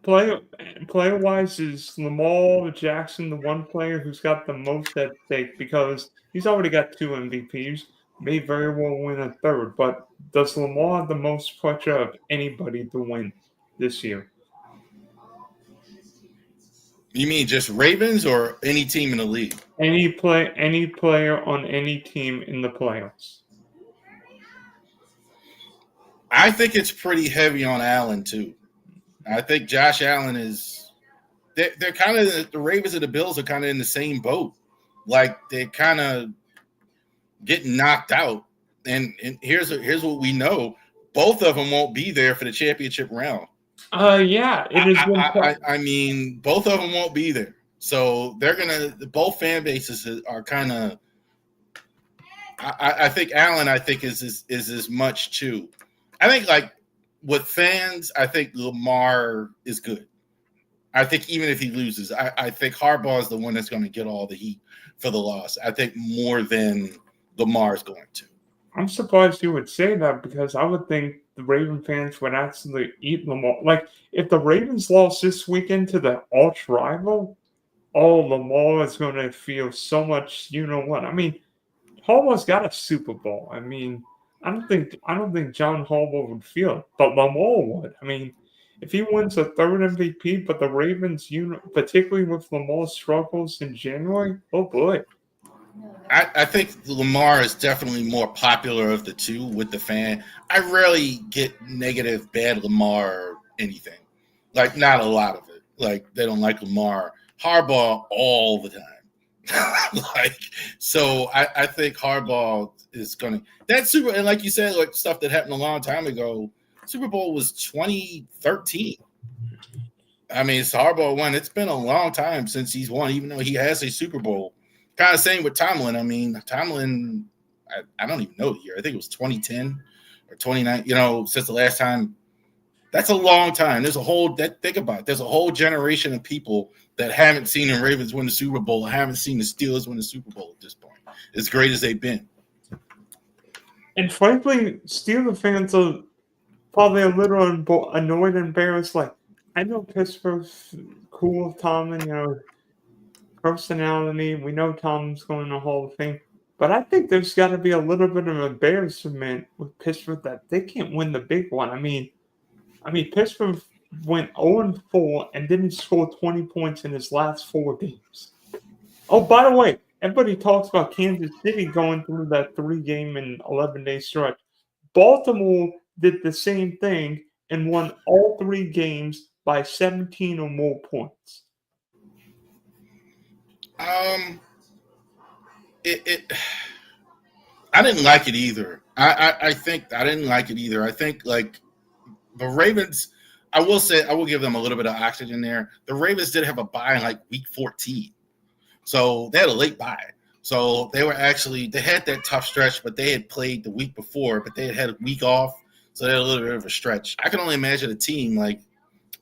[SPEAKER 1] So, player-wise, is Lamar Jackson the one player who's got the most at stake because he's already got 2 MVPs, may very well win a third, but does Lamar have the most pressure of anybody to win this year?
[SPEAKER 2] You mean just Ravens or any team in the league?
[SPEAKER 1] Any player on any team in the playoffs.
[SPEAKER 2] I think it's pretty heavy on Allen too. I think Josh Allen is – they're kind of – the Ravens and the Bills are kind of in the same boat. Like they're kind of getting knocked out. And here's what we know. Both of them won't be there for the championship round.
[SPEAKER 1] Yeah.
[SPEAKER 2] I mean, both of them won't be there. So they're going to – both fan bases are kind of – I think Allen, is as much too. I think like – with fans, I think Lamar is good. I think even if he loses, I think Harbaugh is the one that's going to get all the heat for the loss. I think more than Lamar is going to.
[SPEAKER 1] I'm surprised you would say that because I would think the Raven fans would actually eat Lamar. Like, if the Ravens lost this weekend to the arch rival, Lamar is going to feel so much, you know what. I mean, Harbaugh's got a Super Bowl. I mean, I don't think John Harbaugh would feel it, but Lamar would. I mean, if he wins a third MVP, but the Ravens, particularly with Lamar's struggles in January, oh boy.
[SPEAKER 2] I think Lamar is definitely more popular of the two with the fan. I rarely get negative, bad Lamar anything. Like, not a lot of it. Like, they don't like Lamar. Harbaugh all the time. So I think Harbaugh is going to – that Super – and like you said, like stuff that happened a long time ago, Super Bowl was 2013. I mean, it's Harbaugh won. It's been a long time since he's won, even though he has a Super Bowl. Kind of same with Tomlin. I mean, Tomlin, I don't even know the year. I think it was 2010 or 29, since the last time. That's a long time. There's a whole think about it. There's a whole generation of people that haven't seen the Ravens win the Super Bowl, haven't seen the Steelers win the Super Bowl at this point. As great as they've been. And
[SPEAKER 1] frankly, Steelers fans are probably a little annoyed and embarrassed. Like, I know Pittsburgh's cool with Tomlin, personality. We know Tomlin's going to the Hall of Fame. But I think there's got to be a little bit of embarrassment with Pittsburgh that they can't win the big one. I mean, Pittsburgh went 0-4 and didn't score 20 points in his last 4 games. Oh, by the way, everybody talks about Kansas City going through that 3-game and 11-day stretch. Baltimore did the same thing and won all 3 games by 17 or more points.
[SPEAKER 2] I didn't like it either. I think I didn't like it either. I think like the Ravens, I will give them a little bit of oxygen there. The Ravens did have a bye in like week 14. So they had a late bye. So they had that tough stretch, but they had played the week before, but they had a week off. So they had a little bit of a stretch. I can only imagine a team like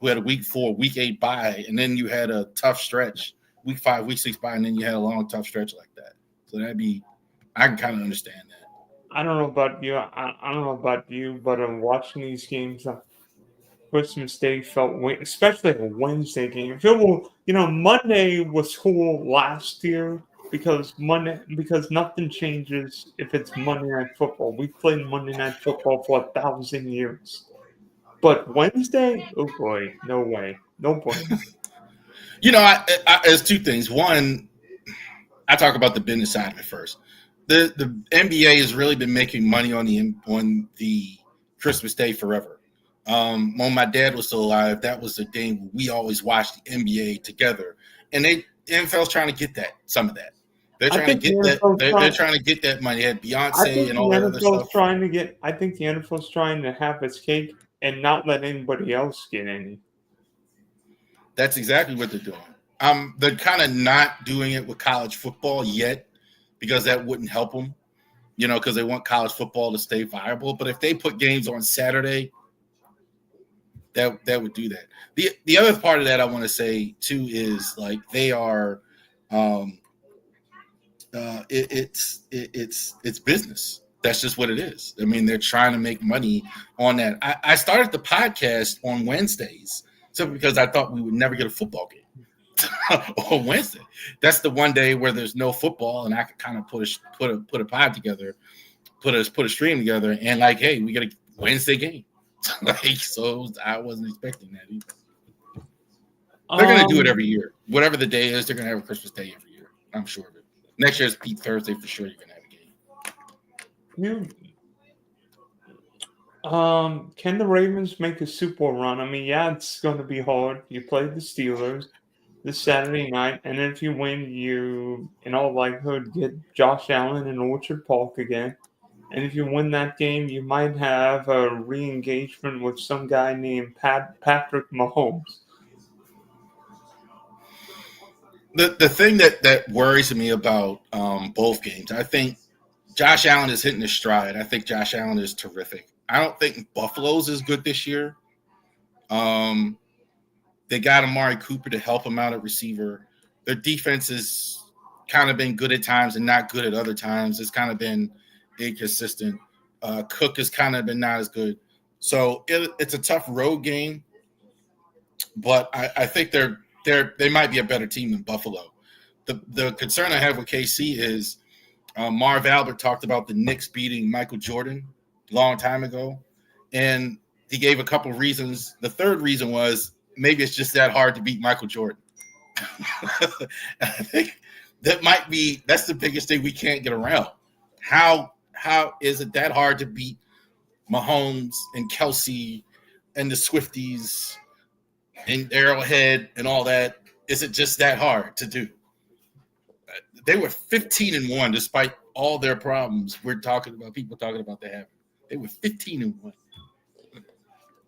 [SPEAKER 2] who had a week 4, week 8 bye, and then you had a tough stretch, week 5, week 6 bye, and then you had a long, tough stretch like that. So I can kind of understand that.
[SPEAKER 1] I don't know about you. I don't know about you, but I'm watching these games. Christmas Day felt, especially a Wednesday game. If it were, Monday was cool last year because nothing changes if it's Monday Night Football. We played Monday Night Football for 1,000 years. But Wednesday, oh boy, no way, no bueno.
[SPEAKER 2] There's two things. One, I talk about the business side of it first. The NBA has really been making money on the Christmas Day forever. When my dad was still alive, that was the game we always watched the NBA together, and the NFL's trying to get some of that. They're trying to get that. They're trying to get that money. They had Beyonce and all that other stuff.
[SPEAKER 1] I think the NFL's trying to have its cake and not let anybody else get any.
[SPEAKER 2] That's exactly what they're doing. They're kind of not doing it with college football yet because that wouldn't help them, because they want college football to stay viable. But if they put games on Saturday, that would do that. The other part of that I want to say too is like they are, it's business. That's just what it is. I mean, they're trying to make money on that. I started the podcast on Wednesdays simply because I thought we would never get a football game on Wednesday. That's the one day where there's no football, and I could kind of put a pod together, put a stream together, and like, hey, we get a Wednesday game. So I wasn't expecting that either. They're going to do it every year. Whatever the day is, they're going to have a Christmas Day every year. I'm sure of it. Next year's Pete Thursday for sure. You're going to have
[SPEAKER 1] a game. Can the Ravens make a Super Bowl run? I mean, yeah, it's going to be hard. You play the Steelers this Saturday night, and if you win, you, in all likelihood, get Josh Allen in Orchard Park again. And if you win that game, you might have a re-engagement with some guy named Patrick Mahomes.
[SPEAKER 2] The thing that worries me about both games, I think Josh Allen is hitting his stride. I think Josh Allen is terrific. I don't think Buffalo's is good this year. They got Amari Cooper to help him out at receiver. Their defense has kind of been good at times and not good at other times. It's kind of been inconsistent. Cook has kind of been not as good. So it's a tough road game, but I think they might be a better team than Buffalo. The concern I have with KC is Marv Albert talked about the Knicks beating Michael Jordan a long time ago, and he gave a couple reasons. The third reason was maybe it's just that hard to beat Michael Jordan. I think that's the biggest thing we can't get around. How is it that hard to beat Mahomes and Kelsey and the Swifties and Arrowhead and all that? Is it just that hard to do? They were 15-1 despite all their problems. People talking about they have. They were 15-1.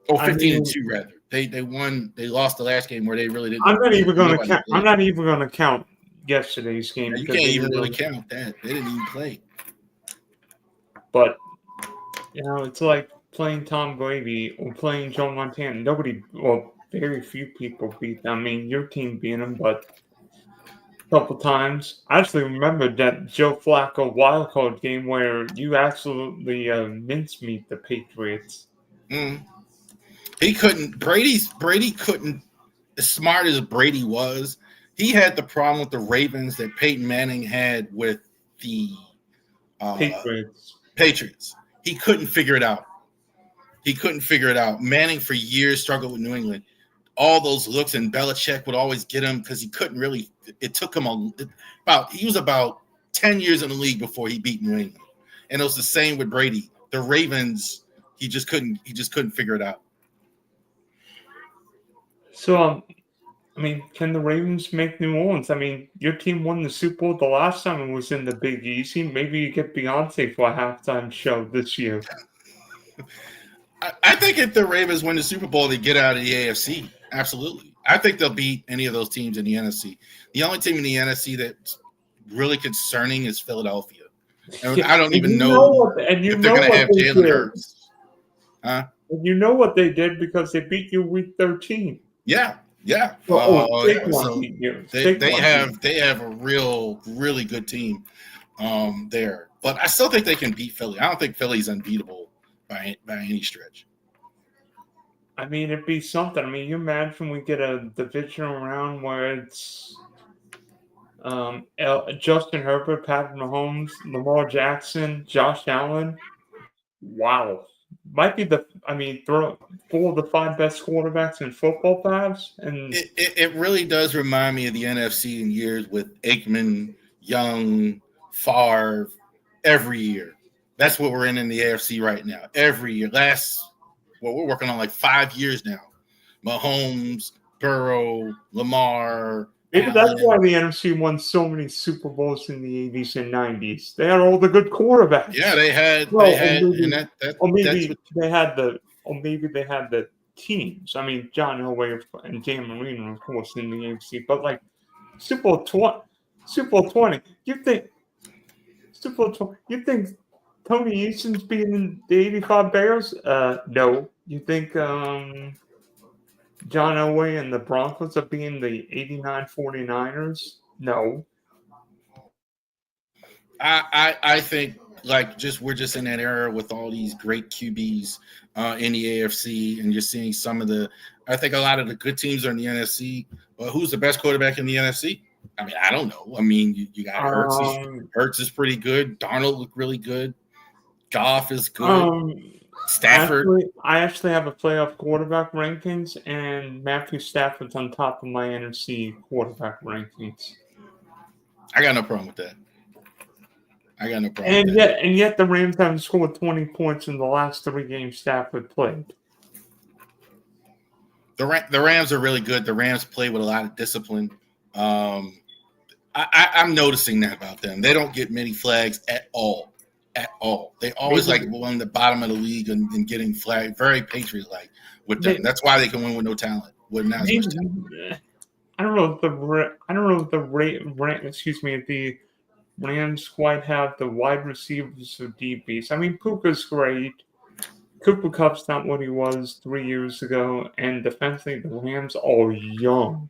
[SPEAKER 2] Or 15-2 rather. They won. They lost the last game where they really didn't.
[SPEAKER 1] I'm not even going to count. I'm not even going to count yesterday's game.
[SPEAKER 2] You can't even really count that. They didn't even play.
[SPEAKER 1] But it's like playing Tom Brady or playing Joe Montana. Very few people beat them. I mean, your team beat them, but a couple times. I actually remember that Joe Flacco wildcard game where you absolutely mincemeat the Patriots.
[SPEAKER 2] He couldn't. Brady couldn't. As smart as Brady was, he had the problem with the Ravens that Peyton Manning had with the Patriots. He couldn't figure it out. Manning for years struggled with New England. All those looks, and Belichick would always get him because he couldn't really. It took him he was about 10 years in the league before he beat New England, and it was the same with Brady. The Ravens, he just couldn't figure it out.
[SPEAKER 1] So, can the Ravens make New Orleans? I mean, your team won the Super Bowl the last time it was in the Big Easy. Maybe you get Beyonce for a halftime show this year.
[SPEAKER 2] I think if the Ravens win the Super Bowl, they get out of the AFC. Absolutely. I think they'll beat any of those teams in the NFC. The only team in the NFC that's really concerning is Philadelphia. And I don't even know if they're going to have Jalen Hurts.
[SPEAKER 1] And you know what they did because they beat you week 13.
[SPEAKER 2] Yeah. They have a really good team there. But I still think they can beat Philly. I don't think Philly's unbeatable by any stretch.
[SPEAKER 1] I mean, it'd be something. I mean, you imagine we get a divisional round where it's Justin Herbert, Patrick Mahomes, Lamar Jackson, Josh Allen. Wow. Might be throw 4 of the 5 best quarterbacks in football, perhaps. And
[SPEAKER 2] It really does remind me of the NFC in years with Aikman, Young, Favre, every year. That's what we're in the AFC right now. Every year. We're working on like 5 years now. Mahomes, Burrow, Lamar,
[SPEAKER 1] maybe that's
[SPEAKER 2] Allen.
[SPEAKER 1] why the NFC won so many Super Bowls in the 80s and 90s. They had all the good quarterbacks.
[SPEAKER 2] Yeah, they had,
[SPEAKER 1] maybe they had the teams. I mean, John Elway and Dan Marino, of course, in the AFC. But like Super Bowl 20, you think Tony Easton's beating the 85 Bears? No. You think John Elway and the Broncos are being the 89 49ers? No.
[SPEAKER 2] I think we're just in that era with all these great QBs in the AFC, and you're seeing some of I think a lot of the good teams are in the NFC. But who's the best quarterback in the NFC? I mean, I don't know. I mean, you got Hurts. Hurts is pretty good. Darnold looked really good. Goff is good. Stafford.
[SPEAKER 1] I actually have a playoff quarterback rankings, and Matthew Stafford's on top of my NFC quarterback rankings.
[SPEAKER 2] I got no problem with that.
[SPEAKER 1] And yet the Rams haven't scored 20 points in the last 3 games Stafford played.
[SPEAKER 2] The Rams are really good. The Rams play with a lot of discipline. I'm noticing that about them. They don't get many flags at all. They always on the bottom of the league and getting flagged. Very Patriot-like with them. That's why they can win with no talent. With not as much talent.
[SPEAKER 1] I don't know if the Rams quite have the wide receivers or DBs. I mean, Puka's great. Cooper Kupp's not what he was 3 years ago, and defensively, the Rams are young.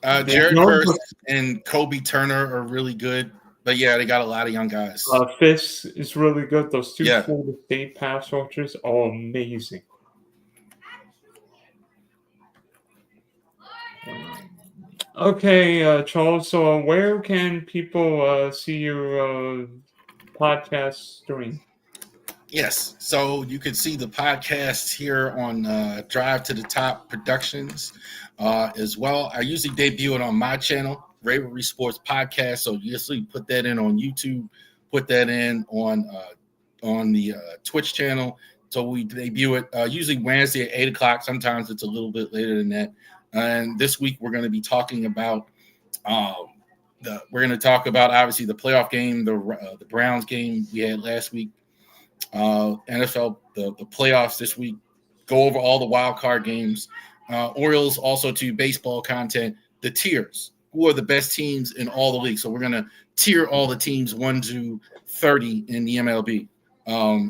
[SPEAKER 2] Jared Verse and Kobe Turner are really good. But yeah, they got a lot of young guys.
[SPEAKER 1] Fisk is really good. Those 2 Florida State pass rushers are amazing. Okay, Charles. So, where can people see your podcast stream?
[SPEAKER 2] Yes, so you can see the podcast here on Drive to the Top Productions as well. I usually debut it on my channel, RavoriSports Podcast. So you usually put that in on YouTube, put that in on the Twitch channel. So we debut it usually Wednesday at 8 o'clock. Sometimes it's a little bit later than that. And this week we're going to be talking about obviously the playoff game, the Browns game we had last week. NFL, the playoffs this week, go over all the wild card games. Orioles also to baseball content, the tiers. Who are the best teams in all the leagues? So we're going to tier all the teams 1 to 30 in the MLB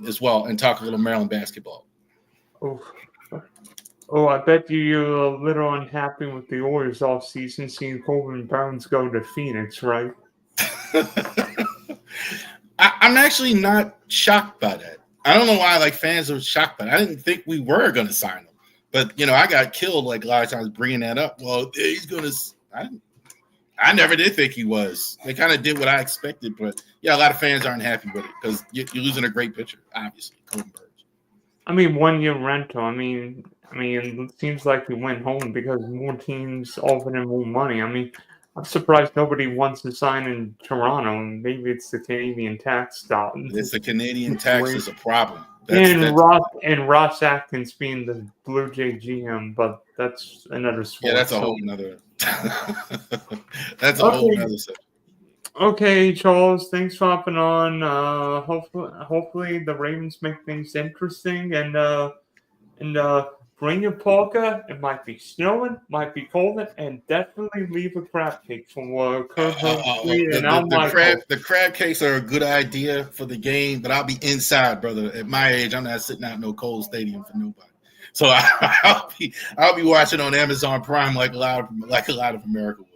[SPEAKER 2] as well, and talk a little Maryland basketball.
[SPEAKER 1] Oh, I bet you're a little unhappy with the Orioles offseason, seeing Corbin Burnes go to Phoenix, right?
[SPEAKER 2] I'm actually not shocked by that. I don't know why fans are shocked by that. I didn't think we were going to sign him. But, I got killed a lot of times bringing that up. Well, he's going to – I never did think he was. They kind of did what I expected. But, yeah, a lot of fans aren't happy with it because you're losing a great pitcher, obviously, Corbin Burnes.
[SPEAKER 1] I mean, 1-year rental. I mean, it seems like he went home because more teams offered him more money. I mean, I'm surprised nobody wants to sign in Toronto. Maybe it's the Canadian tax style.
[SPEAKER 2] It's the Canadian tax is a problem.
[SPEAKER 1] Ross Atkins being the Blue Jay GM, but that's another sport.
[SPEAKER 2] Yeah, that's a whole nother. That's a whole nother subject.
[SPEAKER 1] Okay, Charles, thanks for hopping on. Hopefully the Ravens make things interesting and bring your parka. It might be snowing, might be cold, and definitely leave a crab cake from Kurt
[SPEAKER 2] The crab cakes are a good idea for the game, but I'll be inside, brother. At my age, I'm not sitting out in no cold stadium for nobody. So I'll be watching on Amazon Prime like a lot of America will.